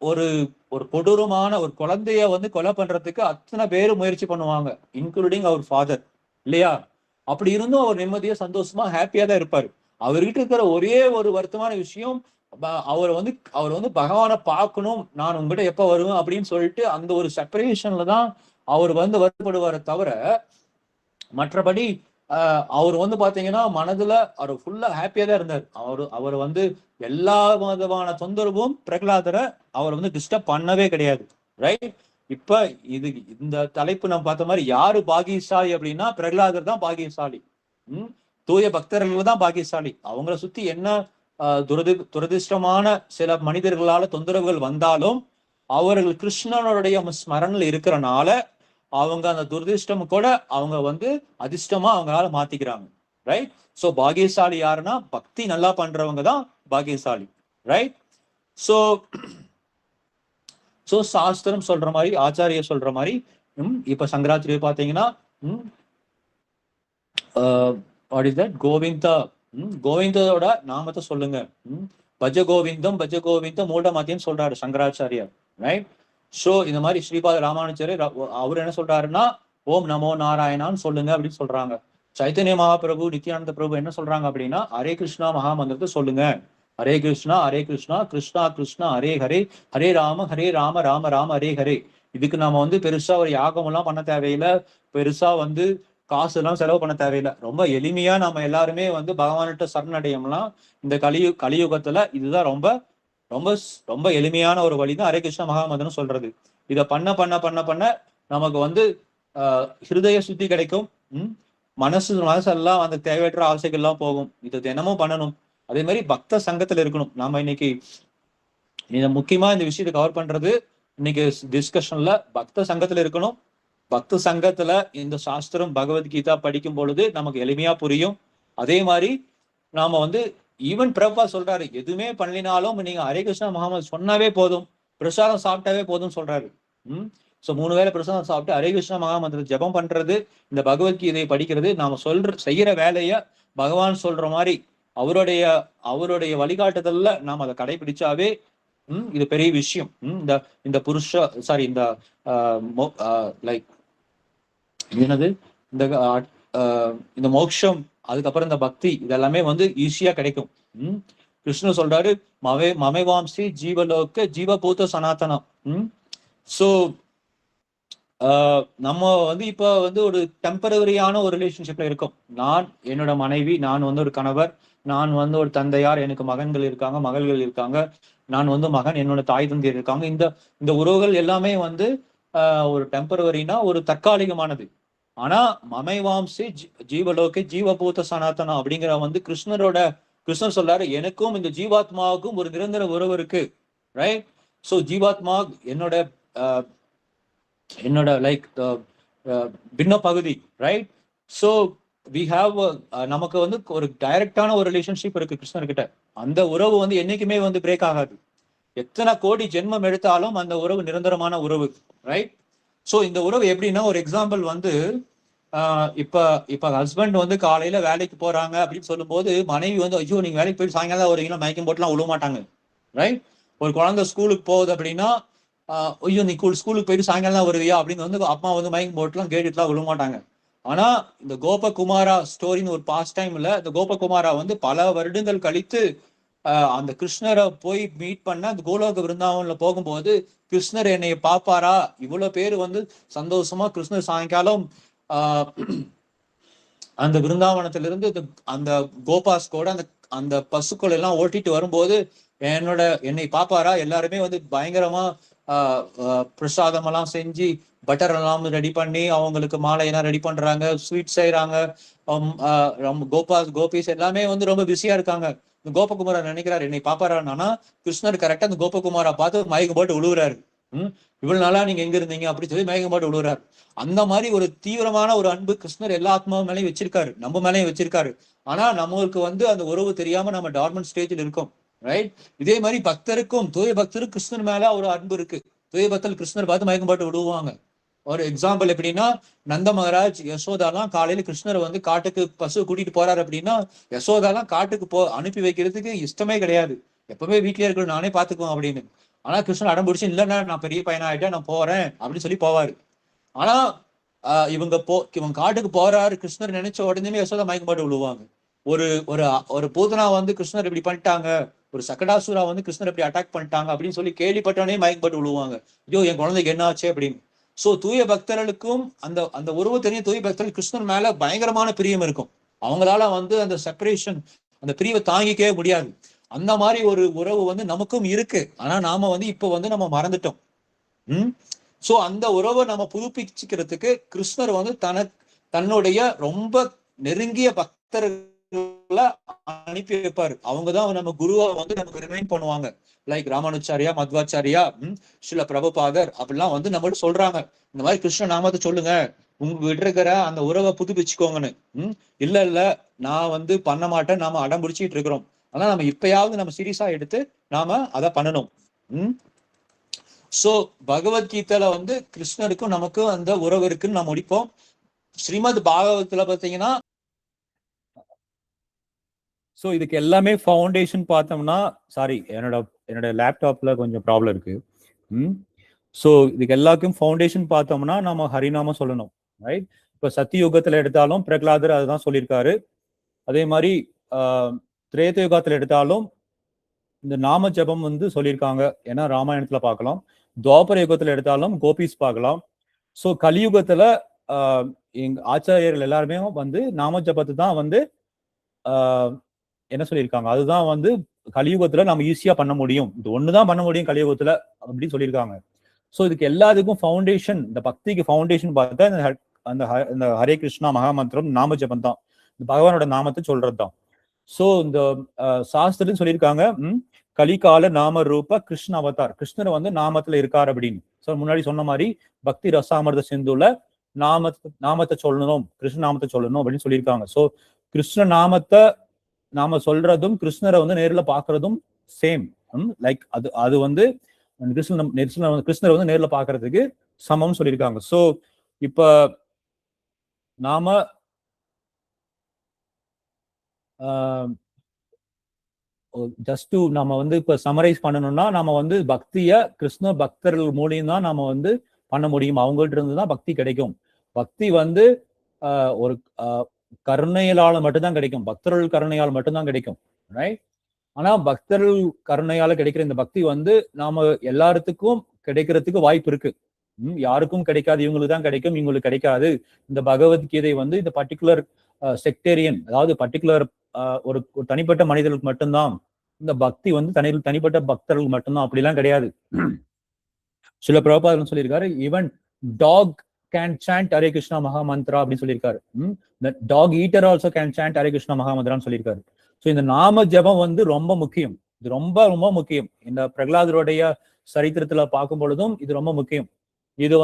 ஒரு ஒரு கொடூரமான ஒரு குழந்தைய வந்து கொலை பண்றதுக்கு அத்தனை பேரும் முயற்சி பண்ணுவாங்க, இன்க்ளூடிங் அவர் ஃபாதர் இல்லையா? அப்படி இருந்தும் அவர் நிம்மதியா சந்தோஷமா ஹாப்பியா தான் இருப்பாரு. அவர்கிட்ட இருக்கிற ஒரே ஒரு வருத்தமான விஷயம் அவர் வந்து பகவானை பார்க்கணும், நான் உங்ககிட்ட எப்ப வருவேன் அப்படின்னு சொல்லிட்டு அந்த ஒரு செப்பரேஷன்ல தான் அவர் வந்து வருத்தப்படுவாரை தவிர மற்றபடி அவர் வந்து பாத்தீங்கன்னா மனதுல அவர் ஃபுல்லா ஹாப்பியா தான் இருந்தார். அவர் வந்து எல்லா விதமான தொந்தரவும் பிரகலாதரை அவர் வந்து டிஸ்டர்ப் பண்ணவே கிடையாது, ரைட்? இப்ப இந்த தலைப்பு நம்ம பார்த்த மாதிரி யாரு பாகியசாலி அப்படின்னா பிரகலாதர் தான் பாகியசாலி. தூய பக்தர்கள் தான் பாகியசாலி. அவங்கள சுத்தி என்ன துரதிருஷ்டமான சில மனிதர்களால தொந்தரவுகள் வந்தாலும் அவர்கள் கிருஷ்ணனுடைய ஸ்மரணில் இருக்கிறனால அவங்க அந்த துரதிருஷ்டம் கூட அவங்க வந்து அதிர்ஷ்டமா அவங்களால மாத்திக்கிறாங்க, ரைட்? சோ பாகியசாலி யாருன்னா பக்தி நல்லா பண்றவங்க தான் பாகியசாலி, ரைட்? சோ சாஸ்திரம் சொல்ற மாதிரி, ஆச்சாரிய சொல்ற மாதிரி இப்ப சங்கராச்சாரிய பாத்தீங்கன்னா கோவிந்தா, கோவிந்தோட நாமத்தை சொல்லுங்க, பஜ கோவிந்தம் பஜ கோவிந்தம் மூடமாத்தியம் சொல்றாரு சங்கராச்சாரியார், ரைட்? சோ இந்த மாதிரி ஸ்ரீபாத ராமானுஜர் அவர் என்ன சொல்றாருன்னா ஓம் நமோ நாராயணான்னு சொல்லுங்க அப்படின்னு சொல்றாங்க. சைத்தன்ய மகாபிரபு, நித்யானந்த பிரபு என்ன சொல்றாங்க அப்படின்னா ஹரே கிருஷ்ணா மகாமந்திரத்தை சொல்லுங்க, ஹரே கிருஷ்ணா கிருஷ்ணா கிருஷ்ணா ஹரே ஹரே, ஹரே ராம ராம ராம ஹரே ஹரே. இதுக்கு நாம வந்து பெருசா ஒரு யாகம் எல்லாம் பண்ண தேவையில்லை, பெருசா வந்து காசு எல்லாம் செலவு பண்ண தேவையில்லை. ரொம்ப எளிமையா நம்ம எல்லாருமே வந்து பகவான்கிட்ட சரணடையம்லாம் இந்த கலியுகத்துல இதுதான் ரொம்ப ரொம்ப ரொம்ப எளிமையான ஒரு வழிதான் ஹரே கிருஷ்ண மகாமந்திரம் சொல்றது. இதை பண்ண பண்ண பண்ண பண்ண நமக்கு வந்து ஹிருதய சுத்தி கிடைக்கும். மனசெல்லாம் அந்த தேவையற்ற ஆசைகள் எல்லாம் போகும். இது தினமும் பண்ணணும். அதே மாதிரி பக்த சங்கத்துல இருக்கணும். நாம இன்னைக்கு முக்கியமா இந்த விஷயத்தை கவர் பண்றது இன்னைக்கு டிஸ்கஷன்ல பக்த சங்கத்துல இருக்கணும், பக்த சங்கத்துல இந்த சாஸ்திரம் பகவத்கீதா படிக்கும் பொழுது நமக்கு எளிமையா புரியும். அதே மாதிரி நாம வந்து ஈவன் பிரபா சொல்றாரு, எதுவுமே பண்ணினாலும் நீங்க ஹரே கிருஷ்ணா மகாமந்திரம் சொன்னாவே போதும், பிரசாதம் சாப்பிட்டாவே போதும் சொல்றாரு. சோ 3 வேளை பிரசாதம் சாப்பிட்டு ஹரே கிருஷ்ணா மகாமந்திரம் ஜபம் பண்றது, இந்த பகவத்கீதையை படிக்கிறது, நாம செய்யற வேலைய பகவான் சொல்ற மாதிரி அவருடைய வழிகாட்டுதல்ல நாம் அதை கடைபிடிச்சாவே இது பெரிய விஷயம். இந்த இந்த லைக் என்னது இந்த மோட்சம், அதுக்கப்புறம் இந்த பக்தி, இதெல்லாமே வந்து ஈஸியா கிடைக்கும். கிருஷ்ணர் சொல்றாரு, மமைவாம்சி ஜீவலோக ஜீவபூத சனாதனம். சோ நம்ம வந்து இப்ப வந்து ஒரு டெம்பரவரியான ஒரு ரிலேஷன்ஷிப்ல இருக்கோம். நான் என்னோட மனைவி, நான் வந்து ஒரு கணவர், நான் வந்து ஒரு தந்தையார், எனக்கு மகன்கள் இருக்காங்க, மகள்கள் இருக்காங்க, நான் வந்து மகன், என்னோட தாய் தந்தை இருக்காங்க. இந்த உறவுகள் எல்லாமே வந்து ஒரு டெம்பரவரினா ஒரு தற்காலிகமானது. ஆனா மமைவாம்சி ஜீவலோகே ஜீவபூத சனாதனம் அப்படிங்கிற வந்து கிருஷ்ணர் சொல்றாரு, எனக்கும் இந்த ஜீவாத்மாவுக்கும் ஒரு நிரந்தர உறவு இருக்கு, ரைட்? சோ ஜீவாத்மா என்னோட லைக் பின்ன பகுதி, ரைட்? சோ வி ஹாவ் நமக்கு வந்து ஒரு டைரக்டான ஒரு ரிலேஷன்ஷிப் இருக்கு கிருஷ்ணர்கிட்ட. அந்த உறவு வந்து என்னைக்குமே வந்து பிரேக் ஆகாது. எத்தனை கோடி ஜென்மம் எடுத்தாலும் அந்த உறவு நிரந்தரமான உறவு, ரைட்? சோ இந்த உறவு எப்படின்னா, ஒரு எக்ஸாம்பிள் வந்து இப்ப ஹஸ்பண்ட் வந்து காலையில வேலைக்கு போறாங்க அப்படின்னு சொல்லும் போது மனைவி வந்து, ஐயோ நீங்க வேலைக்கு போயிட்டு சாயங்காலம் வருவீங்களா, மயக்கம் போட்டுலாம் விழுவ மாட்டாங்க, ரைட்? ஒரு குழந்தை ஸ்கூலுக்கு போகுது அப்படின்னா, ஐயோ நீ ஸ்கூலுக்கு போயிட்டு சாயங்காலம் தான் வருவியா அப்படின்னு வந்து அப்பா வந்து மயக்கம் போட்டுலாம் கேட்டுலாம் விழுவ மாட்டாங்க. ஆனா இந்த கோபகுமாரா ஸ்டோரின்னு ஒரு பாஸ்ட் டைம்ல இந்த கோபகுமாரா வந்து பல வருடங்கள் கழித்து அந்த கிருஷ்ணரை போய் மீட் பண்ண அந்த கோலோக விருந்தாவன்ல போகும்போது, கிருஷ்ணர் என்னைய பாப்பாரா, இவ்வளவு பேர் வந்து சந்தோஷமா கிருஷ்ணர் சாயங்காலம் அந்த விருந்தாவனத்திலிருந்து அந்த கோபாஸ்கோட அந்த பசுக்கள் எல்லாம் ஓட்டிட்டு வரும்போது என்னை பாப்பாரா, எல்லாருமே வந்து பயங்கரமா பிரசாதம் எல்லாம் செஞ்சு பட்டர் எல்லாம் ரெடி பண்ணி அவங்களுக்கு மாலை எல்லாம் ரெடி பண்றாங்க, ஸ்வீட் செய்யறாங்க. கோபிஸ் எல்லாமே வந்து ரொம்ப பிஸியா இருக்காங்க. இந்த கோபகுமாரா நினைக்கிறாரு என்னை பாப்பாரான்னா, கிருஷ்ணர் கரெக்டா அந்த கோபகுமாரா பார்த்து மயக்கம் போட்டு விழுவுறாரு. இவ்வளவு நாளா நீங்க எங்க இருந்தீங்க அப்படின்னு சொல்லி மயக்கம் போட்டு விழுவுறாரு. அந்த மாதிரி ஒரு தீவிரமான ஒரு அன்பு கிருஷ்ணர் எல்லா ஆத்மா மேலேயும் வச்சிருக்காரு, நம்ம மேலேயும் வச்சிருக்காரு. ஆனா நம்மளுக்கு வந்து அந்த உறவு தெரியாம நம்ம டார்மன் ஸ்டேஜில் இருக்கோம், ரைட்? இதே மாதிரி பக்தருக்கும், தூய பக்தருக்கு கிருஷ்ணர் மேல ஒரு அன்பு இருக்கு. தூய பக்தர் கிருஷ்ணர் பார்த்து மயக்கம் போட்டு விடுவாங்க. ஒரு எக்ஸாம்பிள் எப்படின்னா, நந்த மகாராஜ் யசோதாலாம் காலையில கிருஷ்ணரை வந்து காட்டுக்கு பசு கூட்டிட்டு போறாரு அப்படின்னா, யசோதாலாம் காட்டுக்கு அனுப்பி வைக்கிறதுக்கு இஷ்டமே கிடையாது. எப்பவுமே வீட்லயே இருக்கணும், நானே பாத்துக்குவேன் அப்படின்னு. ஆனா கிருஷ்ணன் அடம் பிடிச்சு, இல்லைன்னா நான் பெரிய பையனா ஆயிட்டேன், நான் போறேன் அப்படின்னு சொல்லி போவாரு. ஆனா இவங்க காட்டுக்கு போறாரு கிருஷ்ணர் நினைச்ச உடனே யசோதா மயக்கம் போட்டு விழுவாங்க. ஒரு ஒரு பூதனா வந்து கிருஷ்ணர் இப்படி பண்ணிட்டாங்க, ஒரு சக்கடாசுரா வந்து கிருஷ்ணர் இப்படி அட்டாக் பண்ணிட்டாங்க அப்படின்னு சொல்லி கேள்விப்பட்டவனே மயக்கம் போட்டு விழுவாங்க. ஐயோ என் குழந்தைக்கு என்ன ஆச்சு அப்படின்னு. சோ தூய பக்தர்களுக்கும் அந்த உறவு தெரியும், தூய பக்தர்கள் கிருஷ்ணன் மேல பயங்கரமான பிரியம் இருக்கும். அவங்களால வந்து அந்த செப்பரேஷன், அந்த பிரிவை தாங்கிக்கவே முடியாது. அந்த மாதிரி ஒரு உறவு வந்து நமக்கும் இருக்கு. ஆனா நாம வந்து இப்ப வந்து நம்ம மறந்துட்டோம். சோ அந்த உறவை நம்ம புதுப்பிச்சுக்கிறதுக்கு கிருஷ்ணர் வந்து தன்னுடைய ரொம்ப நெருங்கிய பக்தர்களை அனுப்பி வைப்பாரு. அவங்கதான் நம்ம குருவா வந்து நமக்கு ரிமைண்ட் பண்ணுவாங்க. லைக் ராமானுச்சாரியா, மத்வாச்சாரியா, சில பிரபுபாதர் அப்படிலாம் வந்து நம்மகிட்ட சொல்றாங்க, இந்த மாதிரி கிருஷ்ண நாமத்தை சொல்லுங்க, உங்க இருக்கிற அந்த உறவை புதுப்பிச்சுக்கோங்கன்னு. இல்ல நான் வந்து பண்ண மாட்டேன், நாம அடம் பிடிச்சிட்டு இருக்கிறோம். ஆனா நம்ம இப்பயாவது நம்ம சீரியஸா எடுத்து நாம அதை பண்ணணும். சோ பகவத்கீதையில வந்து கிருஷ்ணருக்கும் நமக்கும் அந்த உறவு இருக்குன்னு நம்ம முடிப்போம். ஸ்ரீமத் பாகவத்துல பாத்தீங்கன்னா, சோ இதுக்கு எல்லாமே ஃபவுண்டேஷன் பார்த்தோம்னா, சாரி என்னோட லேப்டாப்ல கொஞ்சம் ப்ராப்ளம் இருக்கு. சோ இதுக்கு எல்லாருக்கும் ஃபவுண்டேஷன் பார்த்தோம்னா நம்ம ஹரிநாமம் சொல்லணும், ரைட்? இப்ப சத்தியுகத்துல எடுத்தாலும் பிரகலாதர் அதுதான் சொல்லியிருக்காரு. அதே மாதிரி திரேத யுகத்துல எடுத்தாலும் இந்த நாம ஜபம் வந்து சொல்லியிருக்காங்க, ஏன்னா ராமாயணத்துல பார்க்கலாம். துவாபர யுகத்துல எடுத்தாலும் கோபிஸ் பார்க்கலாம். சோ கலியுகத்துல எங்க ஆச்சாரியர்கள் எல்லாருமே வந்து நாம ஜபத்தை தான் வந்து என்ன சொல்லியிருக்காங்க, அதுதான் வந்து கலியுகத்துல நம்ம ஈஸியா பண்ண முடியும், இது ஒண்ணுதான் பண்ண முடியும் கலியுகத்துல அப்படின்னு சொல்லியிருக்காங்க. சோ இதுக்கு எல்லாத்துக்கும் ஃபவுண்டேஷன், இந்த பக்திக்கு ஃபவுண்டேஷன் பார்த்தா இந்த ஹரே கிருஷ்ணா மகாமந்திரம் நாம ஜபம் தான், இந்த பகவானோட நாமத்தை சொல்றதுதான். சோ இந்த சாஸ்திரம் சொல்லியிருக்காங்க, கலிகால நாம ரூப கிருஷ்ண அவதார், கிருஷ்ணர் வந்து நாமத்துல இருக்காரு அப்படின்னு. சோ முன்னாடி சொன்ன மாதிரி பக்தி ரசாமிர்த சிந்துல நாமத்தை சொல்லணும், கிருஷ்ண நாமத்தை சொல்லணும் அப்படின்னு சொல்லியிருக்காங்க. ஸோ கிருஷ்ண நாமத்தை நாம சொல்றதும் கிருஷ்ணரை வந்து நேர்ல பாக்குறதும் சேம். லைக் அது வந்து கிருஷ்ணரை வந்து நேர்ல பாக்குறதுக்கு சமம் சொல்லியிருக்காங்க. ஸோ இப்ப நாம ஜஸ்ட் டு நம்ம வந்து இப்ப சமரைஸ் பண்ணணும்னா நம்ம வந்து பக்திய கிருஷ்ண பக்தர்கள் மூலியம் தான் நம்ம வந்து பண்ண முடியும். அவங்கள்ட்ட இருந்து தான் பக்தி கிடைக்கும். பக்தி வந்து ஒரு கருணையால மட்டும்தான் கிடைக்கும், பக்தர்கள் கருணையால் மட்டும்தான் கிடைக்கும், ரைட்? ஆனா பக்தர்கள் கருணையால கிடைக்கிற இந்த பக்தி வந்து நாம எல்லாத்துக்கும் கிடைக்கிறதுக்கு வாய்ப்பு இருக்கு. யாருக்கும் கிடைக்காது, இவங்களுக்கு தான் கிடைக்கும், இவங்களுக்கு கிடைக்காது. இந்த பகவத்கீதை வந்து இந்த பர்டிகுலர் செக்டேரியன், அதாவது பர்டிகுலர் ஒரு தனிப்பட்ட மனிதர்களுக்கு மட்டும்தான் இந்த பக்தி வந்து தனிப்பட்ட பக்தர்களுக்கு மட்டும்தான், அப்படிலாம் கிடையாது. சில பிரபாதம் சொல்லியிருக்காரு, even dog can chant Hare Krishna mahamantra அப்படின்னு சொல்லியிருக்காரு. Dog eater also can chant Hare Krishna மகாமந்திரான்னு சொல்லியிருக்காரு. ஸோ இந்த நாம ஜபம் வந்து ரொம்ப முக்கியம். இது ரொம்ப ரொம்ப முக்கியம். இந்த பிரகலாதருடைய சரித்திரத்துல பார்க்கும் பொழுதும் இது ரொம்ப முக்கியம். இது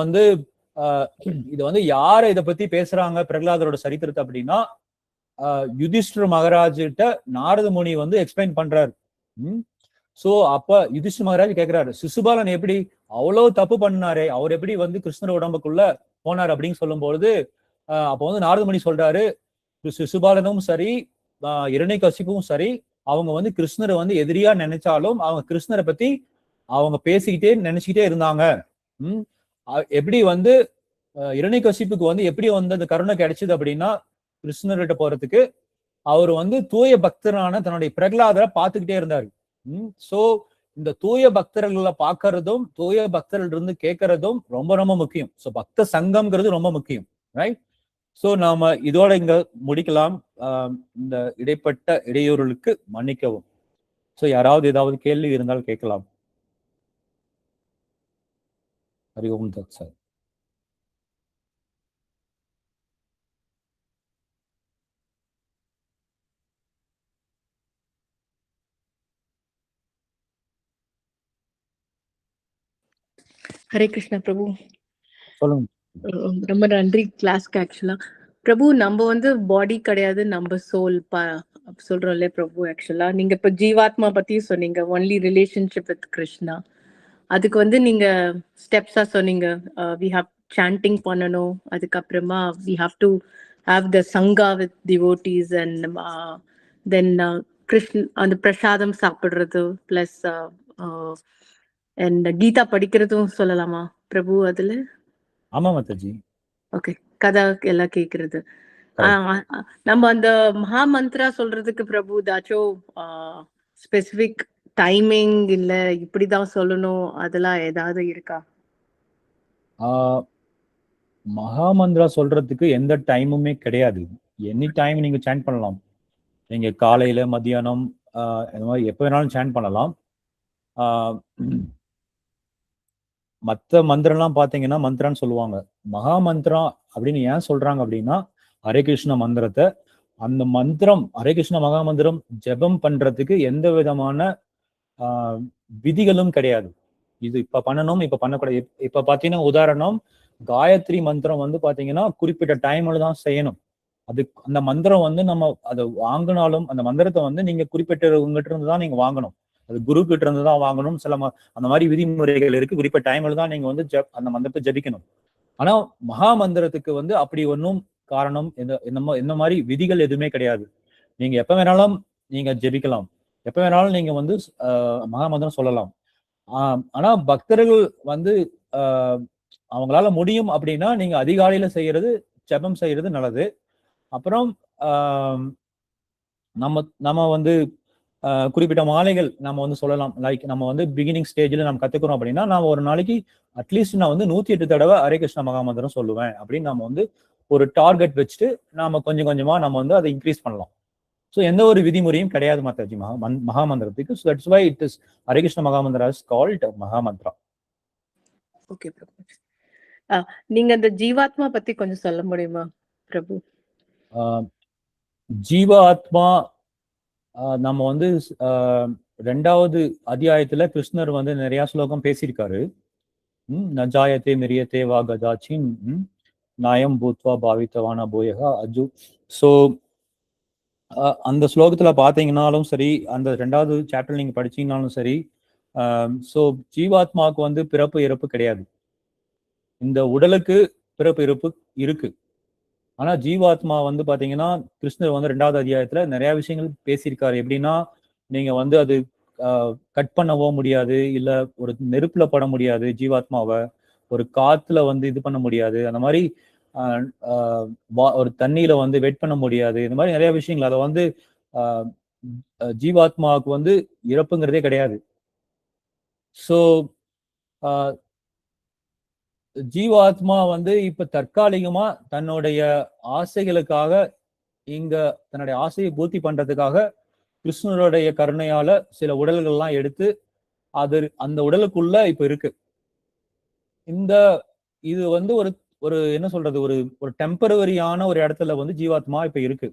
வந்து யார இதை பத்தி பேசுறாங்க பிரகலாதரோட சரித்திரத்தை அப்படின்னா, யுதிஷ்டர் மகாராஜ் கிட்ட நாரத முனி வந்து எக்ஸ்பிளைன் பண்றாரு. சோ அப்ப யுதிஷ்டர் மகாராஜ் கேட்கிறாரு, சிசுபாலன் எப்படி அவ்வளவு தப்பு பண்ணாரே, அவர் எப்படி வந்து கிருஷ்ணர் உடம்புக்குள்ள போனார் அப்படின்னு சொல்லும் பொழுது அப்ப வந்து நாரத முனி சொல்றாரு, சிசுபாலனும் சரி இரணிகசிப்பும் சரி அவங்க வந்து கிருஷ்ணரை வந்து எதிரியா நினைச்சாலும் அவங்க கிருஷ்ணரை பத்தி அவங்க பேசிக்கிட்டே நினைச்சுக்கிட்டே இருந்தாங்க. எப்படி வந்து இரணிகசிப்புக்கு வந்து எப்படி வந்து அந்த கருணை கிடைச்சது அப்படின்னா, கிருஷ்ணர்கிட்ட போறதுக்கு அவர் வந்து தூய பக்தரான தன்னுடைய பிரகலாதரை பார்த்துக்கிட்டே இருந்தாரு. சோ இந்த தூய பக்தர்களை பார்க்கறதும் தூய பக்தர்கள் இருந்து கேட்கறதும் ரொம்ப ரொம்ப முக்கியம். ஸோ பக்த சங்கம்ங்கிறது ரொம்ப முக்கியம், ரைட்? ஸோ நாம இதோட இங்க முடிக்கலாம். இந்த இடைப்பட்ட இடையூறுகளுக்கு மன்னிக்கவும். ஸோ யாராவது ஏதாவது கேள்வி இருந்தால் கேட்கலாம். ஹரி ஓம் தத் சார். ஹரே கிருஷ்ணா பிரபு. சொல்லுங்க. ரொம்ப நன்றி கிளாஸ்க்கு. ஆக்சுவலா பிரபு நம்ம வந்து பாடி கிடையாது, நம்ம சோல் சொல்றோம்ல பிரபு. ஆக்சுவலா நீங்க இப்ப ஜீவாத்மா பத்தி சொன்னீங்க, ஒன்லி ரிலேஷன்ஷிப் வித் கிருஷ்ணா. அதுக்கு வந்து நீங்க ஸ்டெப்ஸா சொன்னீங்க, வி ஹாவ் சாண்டிங் பண்ணணும், அதுக்கப்புறமா we have to have the சங்கா with devotees and then Krishna அந்த பிரசாதம் சாப்பிடுறது பிளஸ் அண்ட் கீதா படிக்கிறதும் சொல்லலாமா பிரபு அதுல? ஆமா மாதாஜி. ஓகே, கதை எல்லாம் கேக்குறது. நம்ம அந்த மகா மந்திரா சொல்றதுக்கு பிரபு ஏதாச்சும் ஸ்பெசிபிக் டைமிங் இல்ல இப்படிதான் சொல்லணும் அதெல்லாம் ஏதாவது இருக்கா? மகா மந்திரா சொல்றதுக்கு எந்த டைமுமே கிடையாது. எனி டைம் நீங்க சாண்ட் பண்ணலாம். நீங்க காலையில மத்தியானம் இந்த மாதிரி எப்போ வேணாலும் சாண்ட் பண்ணலாம். மற்ற மந்திரம்லாம் பார்த்தீங்கன்னா மந்திரான்னு சொல்லுவாங்க. மகா மந்திரம் அப்படின்னு ஏன் சொல்றாங்க அப்படின்னா, ஹரே கிருஷ்ண மந்திரத்தை அந்த மந்திரம் ஹரே கிருஷ்ண மகா மந்திரம் ஜெபம் பண்றதுக்கு எந்த விதமான விதிகளும் கிடையாது. இது இப்ப பண்ணணும் இப்ப பண்ணக்கூடாது. இப்ப பாத்தீங்கன்னா உதாரணம், காயத்ரி மந்திரம் வந்து பாத்தீங்கன்னா குறிப்பிட்ட டைம்ல தான் செய்யணும். அது அந்த மந்திரம் வந்து நம்ம அதை வாங்கினாலும் அந்த மந்திரத்தை வந்து நீங்க குறிப்பிட்டவங்ககிட்ட இருந்து தான் நீங்க வாங்கணும். அது குரு கிட்ட இருந்து தான் வாங்கணும். சில அந்த மாதிரி விதிமுறைகள் இருக்கு. குறிப்பிட்ட டைம்ல தான் நீங்க வந்து அந்த மந்திரத்தை ஜபிக்கணும். ஆனா மகா மந்திரத்துக்கு வந்து அப்படி ஒன்றும் காரணம் இந்த மாதிரி விதிகள் எதுவுமே கிடையாது. நீங்க எப்ப வேணாலும் நீங்க ஜெபிக்கலாம், எப்ப வேணாலும் நீங்க வந்து மகா மந்திரம் சொல்லலாம். ஆனா பக்தர்கள் வந்து அவங்களால முடியும் அப்படின்னா நீங்க அதிகாலையில செய்யறது ஜெபம் செய்யறது நல்லது. அப்புறம் நம்ம வந்து குறிப்பிட்ட மாலைகள் நம்ம வந்து சொல்லலாம். லைக் நம்ம வந்து பிகினிங் ஸ்டேஜ்ல நம்ம கத்துக்கிறோம் அப்படின்னா நான் ஒரு நாளைக்கு அட்லீஸ்ட் நான் வந்து 108 தடவை ஹரே கிருஷ்ண மகாமந்திரம் சொல்லுவேன் அப்படின்னு நம்ம வந்து ஒரு டார்கெட் வச்சுட்டு நாம கொஞ்சம் கொஞ்சமா நம்ம வந்து அதை இன்க்ரீஸ் பண்ணலாம். ஸோ எந்த ஒரு விதிமுறையும் கிடையாது மாதாஜி மகாமந்திரத்துக்கு. So that's why it is Hare Krishna mahamantra is called mahamantra. Okay Prabhu. நீங்க அந்த ஜீவாத்மா பத்தி கொஞ்சம் சொல்ல முடியுமா பிரபு? ஜீவாத்மா நம்ம வந்து 2வது அத்தியாயத்துல கிருஷ்ணர் வந்து நிறைய ஸ்லோகம் பேசியிருக்காரு. நஜாயத்தே மிரியத்தே வா கதாச்சின் நாயம் பூத்வா பாவித்தவான போயகா அஜு. ஸோ அந்த ஸ்லோகத்துல பாத்தீங்கன்னாலும் சரி, அந்த 2வது சாப்டர் நீங்க படிச்சீங்கன்னாலும் சரி, ஸோ ஜீவாத்மாவுக்கு வந்து பிறப்பு இறப்பு கிடையாது. இந்த உடலுக்கு பிறப்பு இறப்பு இருக்கு. ஆனா ஜீவாத்மா வந்து பாத்தீங்கன்னா கிருஷ்ணர் வந்து 2வது அத்தியாயத்துல நிறைய விஷயங்கள் பேசியிருக்காரு. எப்படின்னா, நீங்க வந்து அது கட் பண்ணவோ முடியாது, இல்ல ஒரு நெருப்புல பட முடியாது ஜீவாத்மாவை, ஒரு காத்துல வந்து இது பண்ண முடியாது, அந்த மாதிரி ஒரு தண்ணியில வந்து வெயிட் பண்ண முடியாது, இந்த மாதிரி நிறைய விஷயங்கள். அதை வந்து ஜீவாத்மாவுக்கு வந்து இறப்புங்கிறதே கிடையாது. ஸோ ஜீவாத்மா வந்து இப்ப தற்காலிகமா தன்னுடைய ஆசைகளுக்காக இங்க தன்னுடைய ஆசையை பூர்த்தி பண்றதுக்காக கிருஷ்ணருடைய கருணையால சில உடல்கள்லாம் எடுத்து அது அந்த உடலுக்குள்ள இப்ப இருக்கு. இது வந்து ஒரு ஒரு என்ன சொல்றது, ஒரு ஒரு டெம்பரவரியான ஒரு இடத்துல வந்து ஜீவாத்மா இப்ப இருக்கு.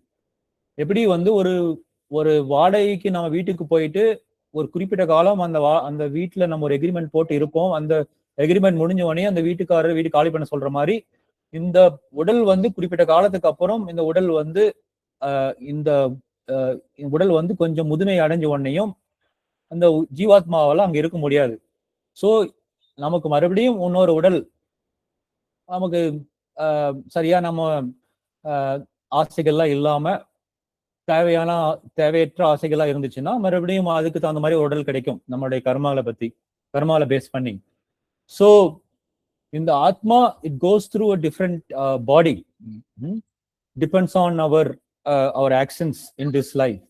எப்படி வந்து ஒரு ஒரு வாடகைக்கு நம்ம வீட்டுக்கு போயிட்டு ஒரு குறிப்பிட்ட காலம் அந்த வீட்டுல நம்ம ஒரு எக்ரிமெண்ட் போட்டு இருப்போம். அந்த எக்ரிமெண்ட் முடிஞ்ச உடனே அந்த வீட்டுக்காரர் வீடு காலி பண்ண சொல்ற மாதிரி இந்த உடல் வந்து குறிப்பிட்ட காலத்துக்கு அப்புறம் இந்த உடல் வந்து இந்த உடல் வந்து கொஞ்சம் முதுமை அடைஞ்ச உடனேயும் அந்த ஜீவாத்மாவால அங்க இருக்க முடியாது. ஸோ நமக்கு மறுபடியும் இன்னொரு உடல் நமக்கு சரியா நம்ம ஆசைகள்லாம் இல்லாம தேவையற்ற ஆசைகள்லாம் இருந்துச்சுன்னா மறுபடியும் அதுக்கு தகுந்த மாதிரி உடல் கிடைக்கும், நம்மளுடைய கர்மால பேஸ் பண்ணி. ஸோ இந்த ஆத்மா it goes through a different body, depends on our actions in this life.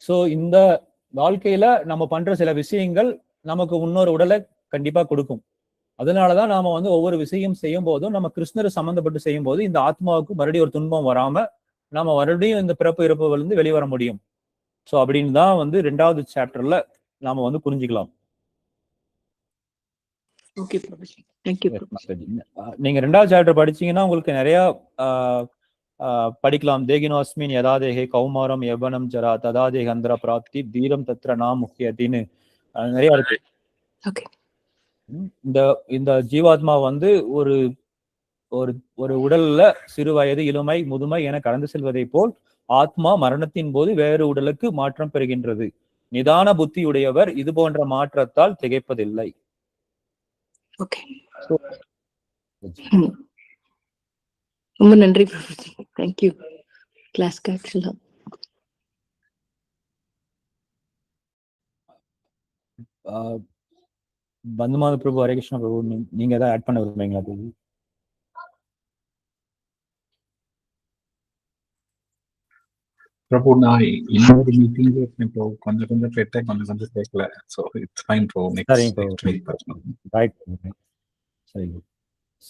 So இந்த வாழ்க்கையில நம்ம பண்ற சில விஷயங்கள் நமக்கு இன்னொரு உடலை கண்டிப்பா கொடுக்கும். அதனாலதான் நாம வந்து ஒவ்வொரு விஷயம் செய்யும் போதும் நம்ம கிருஷ்ணரை சம்பந்தப்பட்டு செய்யும் போது இந்த ஆத்மாவுக்கு மறுபடியும் ஒரு துன்பம் வராம நாம மறுபடியும் இந்த பிறப்பு இறப்புல இருந்து வெளிவர முடியும். ஸோ அப்படின்னு தான் வந்து 2வது சாப்டர்ல நாம வந்து புரிஞ்சுக்கலாம். நீங்க 2வது சாப்டர் படிச்சீங்கன்னா உங்களுக்கு நிறைய படிக்கலாம். தேகினோஸ்மின் யதாதேகே கௌமாரம் யவனம் ஜரா ததாதே கந்திர பிராப்தி தீரம் தத்ர நா முக்கியத்தின்னு நிறைய இருக்கு. இந்த ஜீவாத்மா வந்து ஒரு ஒரு ஒரு உடல்ல சிறு வயது, இளமை, முதுமை என கடந்து செல்வதை போல் ஆத்மா மரணத்தின் போது வேறு உடலுக்கு மாற்றம் பெறுகின்றது. நிதான புத்தியுடையவர் இது போன்ற மாற்றத்தால் திகைப்பதில்லை. ரொம்ப நன்றி. தேங்க்யூ. கிளாஸ்க்கு ஆக்சுவலா பந்துமாத பிரபு, ஹரே கிருஷ்ண பிரபு, நீங்க ஏதாவது ஆட் பண்ண விரும்புறீங்களா பிரபு? பிரபு, நான் இன்னொரு மீட்டிங்ல இருக்கேன் ப்ரோ. கொஞ்சம் கேட்டேன், கொஞ்சம் கேட்கல. So it's fine bro. Next right. சரி.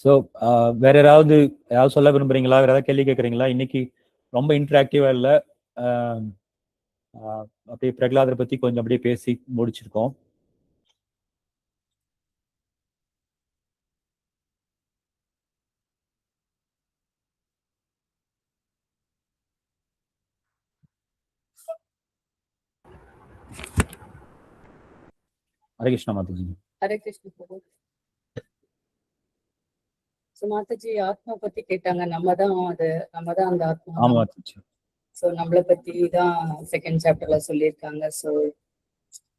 ஸோ வேற ஏதாவது சொல்ல விரும்புறீங்களா? வேற ஏதாவது கேள்வி கேட்குறீங்களா? இன்னைக்கு ரொம்ப இன்டராக்டிவா இல்லை, அப்படியே பிரகலாதரை பத்தி கொஞ்சம் அப்படியே பேசி முடிச்சிருக்கோம். ஹரே கிருஷ்ணா மாதாஜி. ஹரே கிருஷ்ண. மாதாஜி ஆத்மா பத்தி கேட்டாங்க. நம்ம தான் அந்த ஆத்மா. ஆமா. ஸோ நம்மளை பத்தி தான் 2nd சாப்டர்ல சொல்லியிருக்காங்க. ஸோ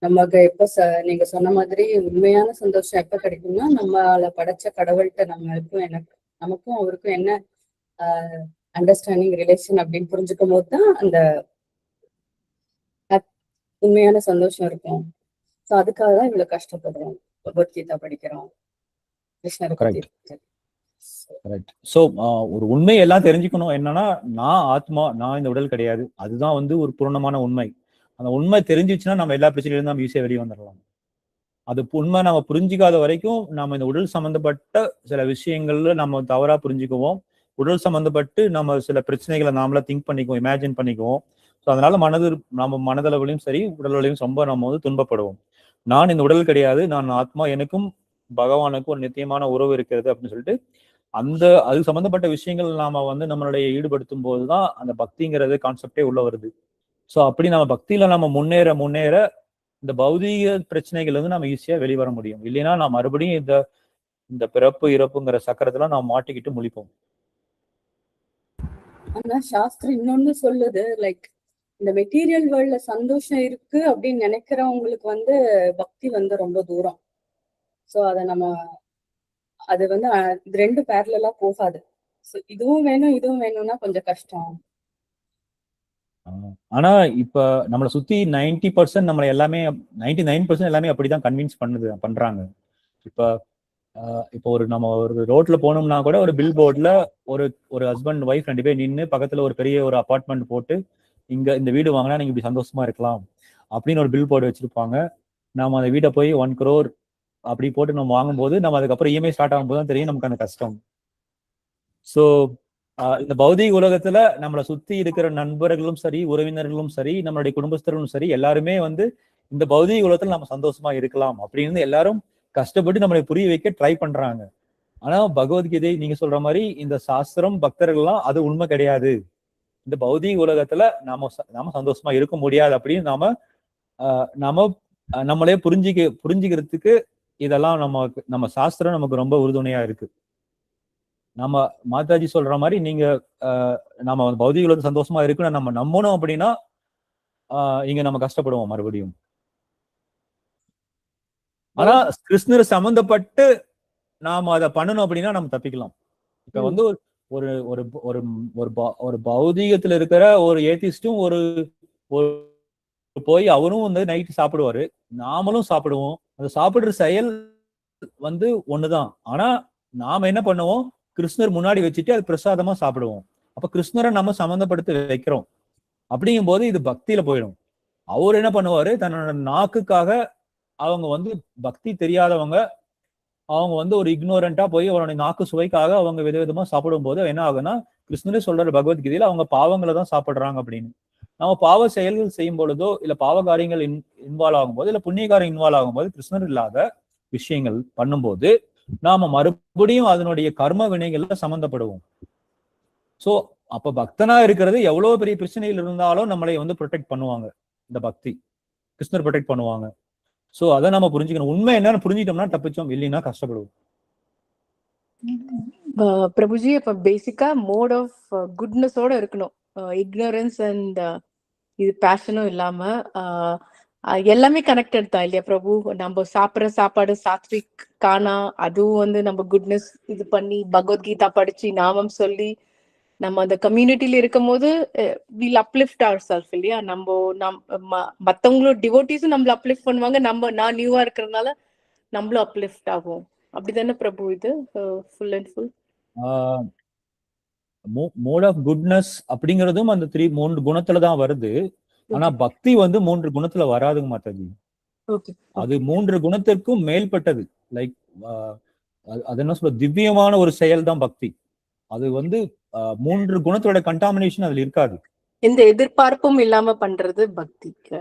நமக்கு எப்ப நீங்க சொன்ன மாதிரி உண்மையான சந்தோஷம் எப்ப கிடைக்கும்னா, நம்மள படைச்ச கடவுள்கிட்ட நமக்கும் அவருக்கும் என்ன அண்டர்ஸ்டாண்டிங் ரிலேஷன் அப்படின்னு புரிஞ்சுக்கும் போது தான் அந்த உண்மையான சந்தோஷம் இருக்கும். ஸோ அதுக்காக தான் இவ்வளவு கஷ்டப்படுறோம், பகவத்கீதா படிக்கிறோம், கிருஷ்ணரை பத்தி. ஸோ ஒரு உண்மை எல்லாம் தெரிஞ்சுக்கணும். என்னன்னா, நான் ஆத்மா, நான் இந்த உடல் கிடையாது. அதுதான் வந்து ஒரு பூர்ணமான உண்மை. அந்த உண்மை தெரிஞ்சிச்சுன்னா நம்ம எல்லா பிரச்சனையிலும் நம்ம ஈஸியா வெளியே வந்துடலாம். அது உண்மை நம்ம புரிஞ்சிக்காத வரைக்கும் நம்ம இந்த உடல் சம்பந்தப்பட்ட சில விஷயங்கள்ல நம்ம தவறா புரிஞ்சுக்குவோம். உடல் சம்பந்தப்பட்டு நம்ம சில பிரச்சனைகளை நாமளா திங்க் பண்ணிக்குவோம், இமேஜின் பண்ணிக்குவோம். ஸோ அதனால நம்ம மனதளவுலையும் சரி உடல்வலையும் ரொம்ப நம்ம வந்து துன்பப்படுவோம். நான் இந்த உடல் கிடையாது, நான் ஆத்மா, எனக்கும் பகவானுக்கும் ஒரு நித்தியமான உறவு இருக்கிறது அப்படின்னு சொல்லிட்டு அது சம்பந்தப்பட்ட விஷயங்கள் நாம வந்து நம்மளுடைய ஈடுபடுத்தும் போதுதான் அந்த பக்திங்கிறது கான்செப்டே உள்ள வருது. ஸோ அப்படி நம்ம பக்தியில நம்ம முன்னேற இந்த பௌதீக பிரச்சனைகள் வந்து நம்ம ஈஸியா வெளிவர முடியும். இல்லைன்னா நான் மறுபடியும் இந்த பிறப்பு இறப்புங்கிற சக்கரத்துல நாம் மாட்டிக்கிட்டு முழிப்போம். ஆனா சாஸ்திரம் இன்னொன்னு சொல்லுது, லைக் இந்த மெட்டீரியல் வேர்ல்ட்ல சந்தோஷம் இருக்கு அப்படின்னு நினைக்கிறவங்களுக்கு வந்து பக்தி வந்து ரொம்ப தூரம். சோ அது வந்து இது ரெண்டு பேரலா போகாது. So இதுவும் வேணும் இதுவும் வேணும்னா கொஞ்சம் கஷ்டம். ஆனா இப்ப நம்மளை சுத்தி 90% நம்மளை எல்லாமே 99% எல்லாமே அப்படிதான் கன்வின்ஸ் பண்றாங்க. இப்போ நம்ம ஒரு ரோட்ல போனோம்னா கூட ஒரு பில் போர்ட்ல ஒரு ஹஸ்பண்ட் ஒய்ஃப் 2 பேர் நின்று பக்கத்துல ஒரு பெரிய ஒரு அபார்ட்மெண்ட் போட்டு இந்த வீடு வாங்கினா நீங்க இப்படி சந்தோஷமா இருக்கலாம் அப்படின்னு ஒரு பில் போர்டு வச்சிருப்பாங்க. நாம அந்த வீட்டை போய் 1 crore அப்படி போட்டு நம்ம வாங்கும்போது நம்ம அதுக்கப்புறம் இஎம்ஐ ஸ்டார்ட் ஆகும்போது தான் தெரியும் நமக்கு அந்த கஷ்டம். ஸோ இந்த பௌதிக உலகத்துல நம்மளை சுத்தி இருக்கிற நண்பர்களும் சரி, உறவினர்களும் சரி, நம்மளுடைய குடும்பஸ்தர்களும் சரி, எல்லாருமே வந்து இந்த பௌதிக உலகத்துல நம்ம சந்தோஷமா இருக்கலாம் அப்படின்னு எல்லாரும் கஷ்டப்பட்டு நம்மளை புரிய வைக்க ட்ரை பண்றாங்க. ஆனா பகவத்கீதை நீங்க சொல்ற மாதிரி இந்த சாஸ்திரம் பக்தர்கள்லாம் அது உண்மை கிடையாது. இந்த பௌதிக உலகத்துல நாம சந்தோஷமா இருக்க முடியாது அப்படின்னு நாம நம்மளே புரிஞ்சுக்கிறதுக்கு இதெல்லாம் நம்ம சாஸ்திரம் நமக்கு ரொம்ப உறுதுணையா இருக்கு. நம்ம மாதாஜி சொல்ற மாதிரி நீங்க நம்ம பௌதிக உலகத்துல சந்தோஷமா இருக்குன்னு நம்ம நம்பணும் அப்படின்னா இங்க நம்ம கஷ்டப்படுவோம் மறுபடியும். ஆனா கிருஷ்ணர் சம்பந்தப்பட்டு நாம அதை பண்ணணும் அப்படின்னா நம்ம தப்பிக்கலாம். இப்ப வந்து ஒரு ஒரு ஒரு ஒரு பௌதீகத்துல இருக்கிற ஒரு ஏத்திஸ்டும் ஒரு போய் அவரும் வந்து நைட்டு சாப்பிடுவாரு, நாமளும் சாப்பிடுவோம். அந்த சாப்பிடுற செயல் வந்து ஒண்ணுதான். ஆனா நாம என்ன பண்ணுவோம், கிருஷ்ணர் முன்னாடி வச்சுட்டு அது பிரசாதமா சாப்பிடுவோம். அப்ப கிருஷ்ணரை நம்ம சம்மந்தப்படுத்தி வைக்கிறோம். அப்படிங்கும் போது இது பக்தியில போயிடும். அவர் என்ன பண்ணுவாரு, தன்னோட நாக்குக்காக அவங்க வந்து பக்தி தெரியாதவங்க, அவங்க வந்து ஒரு இக்னோரண்டா போய் அவருடைய நாக்கு சுவைக்காக அவங்க விதவிதமா சாப்பிடும் போது என்ன ஆகுன்னா, கிருஷ்ணரே சொல்ற பகவத்கீதையில அவங்க பாவங்களை தான் சாப்பிடுறாங்க அப்படின்னு. நம்ம பாவ செயல்கள் செய்யும் பொழுதோ இல்ல பாவ காரியங்கள் இன்வால்வ் ஆகும்போது இல்ல புண்ணிய காரியம் இன்வால்வ் ஆகும்போது கிருஷ்ணர் இல்லாத விஷயங்கள் பண்ணும்போது நாம மறுபடியும் அதனுடைய கர்ம வினைகள்ல சம்பந்தப்படுவோம். சோ அப்ப பக்தனா இருக்கிறது எவ்வளவு பெரிய பிரச்சனைகள் இருந்தாலும் நம்மளை வந்து ப்ரொடெக்ட் பண்ணுவாங்க. இந்த பக்தி கிருஷ்ணர் ப்ரொடெக்ட் பண்ணுவாங்க. சோ அதை நம்ம புரிஞ்சுக்கணும். உண்மை என்னன்னு புரிஞ்சுட்டோம்னா தப்பிச்சோம், இல்லைன்னா கஷ்டப்படுவோம். பிரபுஜி, இப்ப பேசிக்கா மோட் ஆஃப் குட்னஸோட இருக்கணும். இக்னோரன்ஸ் அண்ட் இது பேஷனும் இல்லாம எல்லாமே கனெக்டட் தான் இல்லையா பிரபு? நம்ம சாப்பிட்ற சாப்பாடு சாத்விக் கானா, அதுவும் வந்து நம்ம குட்னஸ் இது பண்ணி பகவத்கீதா படிச்சு நாமம் சொல்லி நம்ம அந்த கம்யூனிட்டியில இருக்கும் போது வில் அப்லிஃப்ட் அவர் செல்ஃப் இல்லையா? மத்தவங்களோட டிவோட்டிஸும் நம்மள அப்லிஃப்ட் பண்ணுவாங்க. நான் நியூவா இருக்கிறதுனால நம்மளும் அப்லிஃப்ட் ஆகும். அப்படிதானே பிரபு? இது full and full mode of goodness அப்படிங்கிறதும் அந்த 3 குணத்துல தான் வருது. ஆனா பக்தி வந்து 3 குணத்துல வராதுங்க மாதாஜி. அது 3 குணத்திற்கும் மேல்பட்டது. லைக் அது என்ன சொல்ற, திவ்யமான ஒரு செயல் தான் பக்தி. அது வந்து 3 குணத்தோட கண்டாமினேஷன் அதுல இருக்காது. எந்த எதிர்பார்ப்பும் இல்லாம பண்றது பக்திக்கு.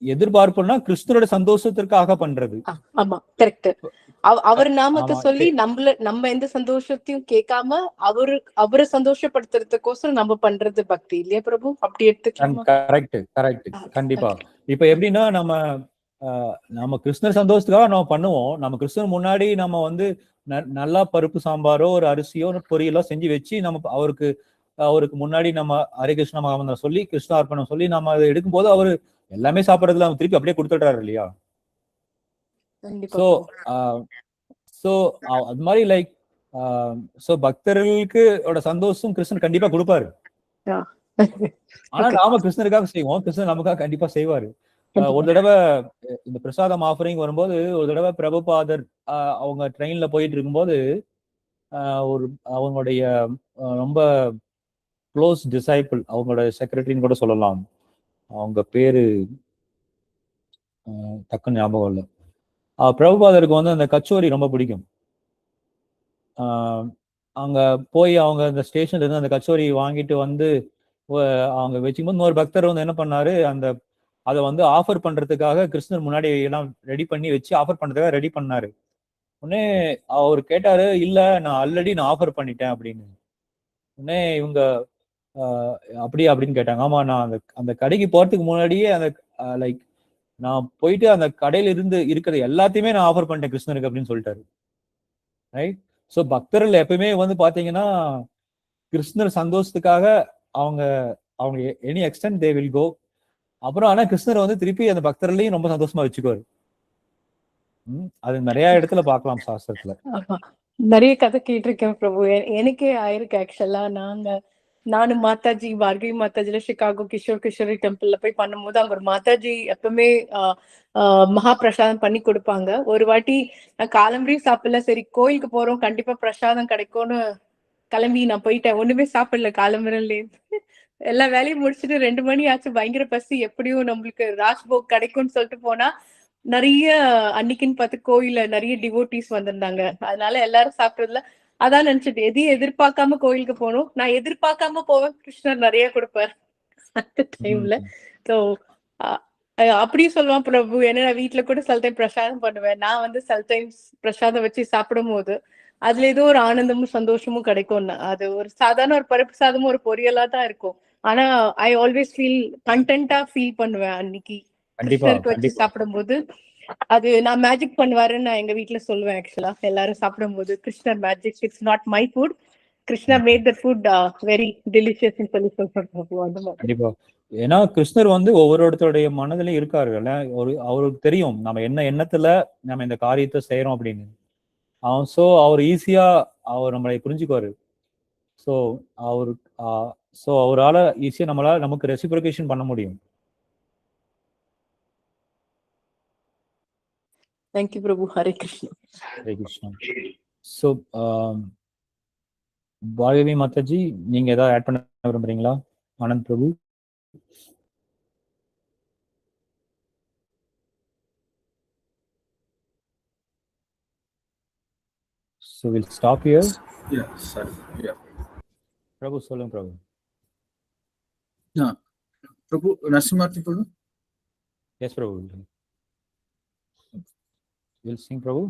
எதிர்பார்ப்புன்னா கிருஷ்ணரோட சந்தோஷத்திற்காக பண்றது. ஆமா, கரெக்ட். அவர் நாமத்தை சொல்லி நம்ம எந்த சந்தோஷத்தையும் கேட்காம அவரை சந்தோஷப்படுத்துறதுக்கோசரம் நம்ம பண்றது பக்தி இல்லையா பிரபு? அப்படி எடுத்துக்கலாம். கரெக்ட். கண்டிப்பா. இப்ப எப்படின்னா நம்ம கிருஷ்ணர் சந்தோஷத்துக்காக நம்ம பண்ணுவோம். நம்ம கிருஷ்ணர் முன்னாடி நம்ம வந்து நல்லா பருப்பு சாம்பாரோ ஒரு அரிசியோ ஒரு பொரியலோ செஞ்சு வச்சு நம்ம அவருக்கு முன்னாடி நம்ம ஹரே கிருஷ்ண மகாமந்திரம் சொல்லி கிருஷ்ணார்ப்பணம் சொல்லி நம்ம அதை எடுக்கும்போது அவரு எல்லாமே சாப்பிடறதுல அவங்க திருப்பி அப்படியே கொடுத்துட்டாரு இல்லையா? சோ அது மாதிரி லைக் பக்தர்களுக்கு சந்தோஷம் கிருஷ்ணன் கண்டிப்பா கொடுப்பாரு. ஆனா நாம கிருஷ்ணருக்காக செய்வோம், கிருஷ்ணன் நமக்காக கண்டிப்பா செய்வாரு. ஒரு தடவை இந்த பிரசாதம் ஆஃபரிங் வரும்போது ஒரு தடவை பிரபுபாதர் அவங்க ட்ரெயின்ல போயிட்டு இருக்கும்போது அவங்களுடைய ரொம்ப க்ளோஸ் டிசைபிள், அவங்களோட செக்ரட்டரின்னு கூட சொல்லலாம், அவங்க பேரு டக்குன்னு ஞாபகம் இல்லை. பிரபுபாதருக்கு வந்து அந்த கச்சோரி ரொம்ப பிடிக்கும். அங்க போய் அவங்க அந்த ஸ்டேஷன்ல இருந்து அந்த கச்சோரி வாங்கிட்டு வந்து அவங்க வச்சுக்கும்போது இன்னொரு பக்தர் வந்து என்ன பண்ணாரு, அதை வந்து ஆஃபர் பண்றதுக்காக கிருஷ்ணர் முன்னாடி எல்லாம் ரெடி பண்ணி வச்சு ஆஃபர் பண்றதுக்காக ரெடி பண்ணாரு. உடனே அவர் கேட்டாரு, இல்ல நான் ஆல்ரெடி ஆஃபர் பண்ணிட்டேன் அப்படின்னு. உடனே இவங்க அப்படின்னு கேட்டாங்க. ஆமா, நான் அந்த கடைக்கு போறதுக்கு முன்னாடியே அந்த லைக் நான் போயிட்டு அந்த கடையில இருந்து இருக்கிற எல்லாத்தையுமே நான் ஆஃபர் பண்ணிட்டேன் கிருஷ்ணருக்கு அப்படின்னு சொல்லிட்டாரு. ரைட். ஸோ பக்தர்கள் எப்பயுமே வந்து பாத்தீங்கன்னா கிருஷ்ணர் சந்தோஷத்துக்காக அவங்க அவங்க any extent they will go. அப்புறம் ஆனா கிருஷ்ணர் வந்து திருப்பி அந்த பக்தர்களையும் ரொம்ப சந்தோஷமா வச்சுக்குவாரு. அது நிறைய இடத்துல பார்க்கலாம் சாஸ்திரத்துல. ஆமா, நிறைய கதை கேட்டிருக்கேன் பிரபு. எனக்கே ஆயிருக்கு ஆக்சுவலா. நானும் மாதாஜி பார்கவி மாதாஜில சிகாகோ கிஷோரி டெம்பிள்ல போய் பண்ணும்போது அங்க ஒரு மாதாஜி எப்பவுமே மகா பிரசாதம் பண்ணி கொடுப்பாங்க. ஒரு வாட்டி நான் காலம்பரையும் சாப்பிடல, சரி கோயிலுக்கு போறோம் கண்டிப்பா பிரசாதம் கிடைக்கும்னு கிளம்பி நான் போயிட்டேன். ஒண்ணுமே சாப்பிடல காலம்பரம்ல இருந்து. எல்லா வேலையும் முடிச்சுட்டு 2 மணி ஆச்சு, பயங்கர பசி. எப்படியும் நம்மளுக்கு ராஜ்போக் கிடைக்கும்னு சொல்லிட்டு போனா நிறைய அன்னைக்குன்னு பார்த்து கோயில நிறைய டிவோட்டிஸ் வந்திருந்தாங்க. அதனால எல்லாரும் சாப்பிட்டதுல அதான் நினைச்சிட்டு எதையும் எதிர்பார்க்காம கோயிலுக்கு போகணும். நான் எதிர்பார்க்காம போவேன், கிருஷ்ணர் நிறைய கொடுப்பார் அந்த டைம்ல. ஸோ அப்படியும் சொல்லுவான் பிரபு. ஏன்னா நான் வீட்டுல கூட சில டைம் பிரசாதம் பண்ணுவேன். நான் வந்து சில டைம்ஸ் பிரசாதம் வச்சு சாப்பிடும் போது அதுல ஏதோ ஒரு ஆனந்தமும் சந்தோஷமும் கிடைக்கும். அது ஒரு சாதாரண ஒரு பருப்பு சாதமும் ஒரு பொரியலா தான் இருக்கும். ஆனா ஐ ஆல்வேஸ் ஃபீல் கண்டென்ட்டா ஃபீல் பண்ணுவேன் அன்னைக்கு கிருஷ்ணருக்கு வச்சு சாப்பிடும் போது. அது நான் மேஜிக் பண்ணுவாருன்னு நான் எங்க வீட்டுல சொல்லுவேன். ஆக்சுவலா எல்லாரும் சாப்பிடும் போது கிருஷ்ணர் magic, it's not my foot, Krishna made the food very delicious சொல்லி சொல்றேன். கண்டிப்பா. ஏன்னா கிருஷ்ணர் வந்து ஒவ்வொருத்தருடைய மனதிலும் இருக்காருல்ல. அவருக்கு தெரியும் நம்ம என்ன எண்ணத்துல நம்ம இந்த காரியத்தை செய்யறோம் அப்படின்னு. ஸோ அவர் ஈஸியா அவர் நம்மளை புரிஞ்சுக்குவாரு. ஸோ அவரால் ஈஸியா நமக்கு ரெசிப்ரோகேஷன் பண்ண முடியும். தேங்க்யூ பிரபு. ஹரே கிருஷ்ணா. ஹரே கிருஷ்ணா. ஸோ பார்கவி மாதாஜி, நீங்க ஏதாவது ஆட் பண்ண விரும்புறீங்களா? ஆனந்த் பிரபு. So we'll stop here. Yeah, sorry. Yeah. Prabhu, சொல்லுங்க பிரபு. Yeah. Prabhu, Narasimharthi Prabhu? Yes, Prabhu. We'll sing, Prabhu.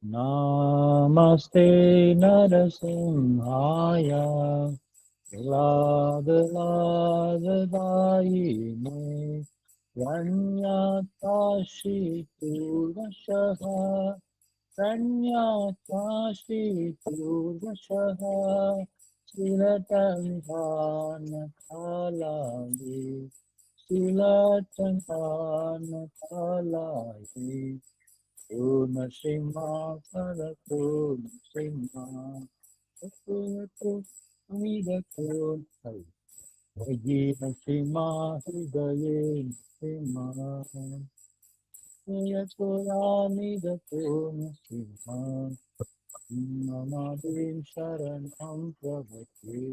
Namaste Narasimhaya Ladadayine Ranyatashi Purvashaha Ranyatashi Purvashaha Silatangana Kalavi Silatangana Kalavi Purna Sima Parakuna Sima Amida Purna Vajina Sima Hidaye Sima Yaturami the Purna Sima Namadin Sharanam Prabhati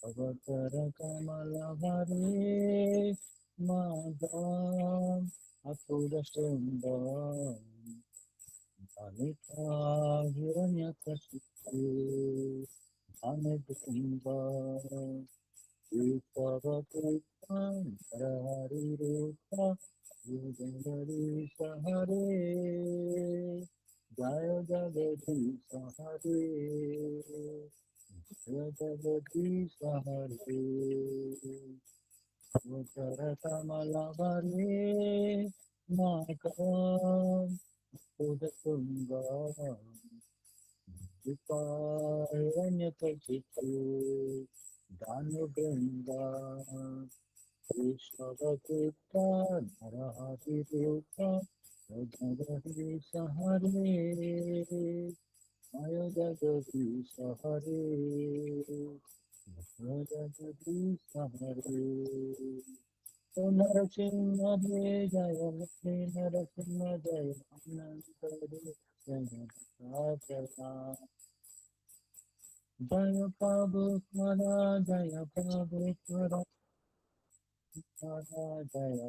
Avatara Kamalavare Madam Apuda Sundam Anita Hiranyakasitu Anedumba Upavakutam Harirupa Yudandari Sahare Jaya Jagati Sahare Jaya Jagati Sahare Uttarakamalavari Makam Udatunga Vipayanyakasitu Danubrinda Vishwavakuta Narahatiruta Jagati Sahare Maya Jagati Sahare Jagati Sahare Narasimha Jaya Lakshmi Narasimha Jaya Anantari Jaya Jaya Prabhu Mara Jaya Prabhu Mara Jaya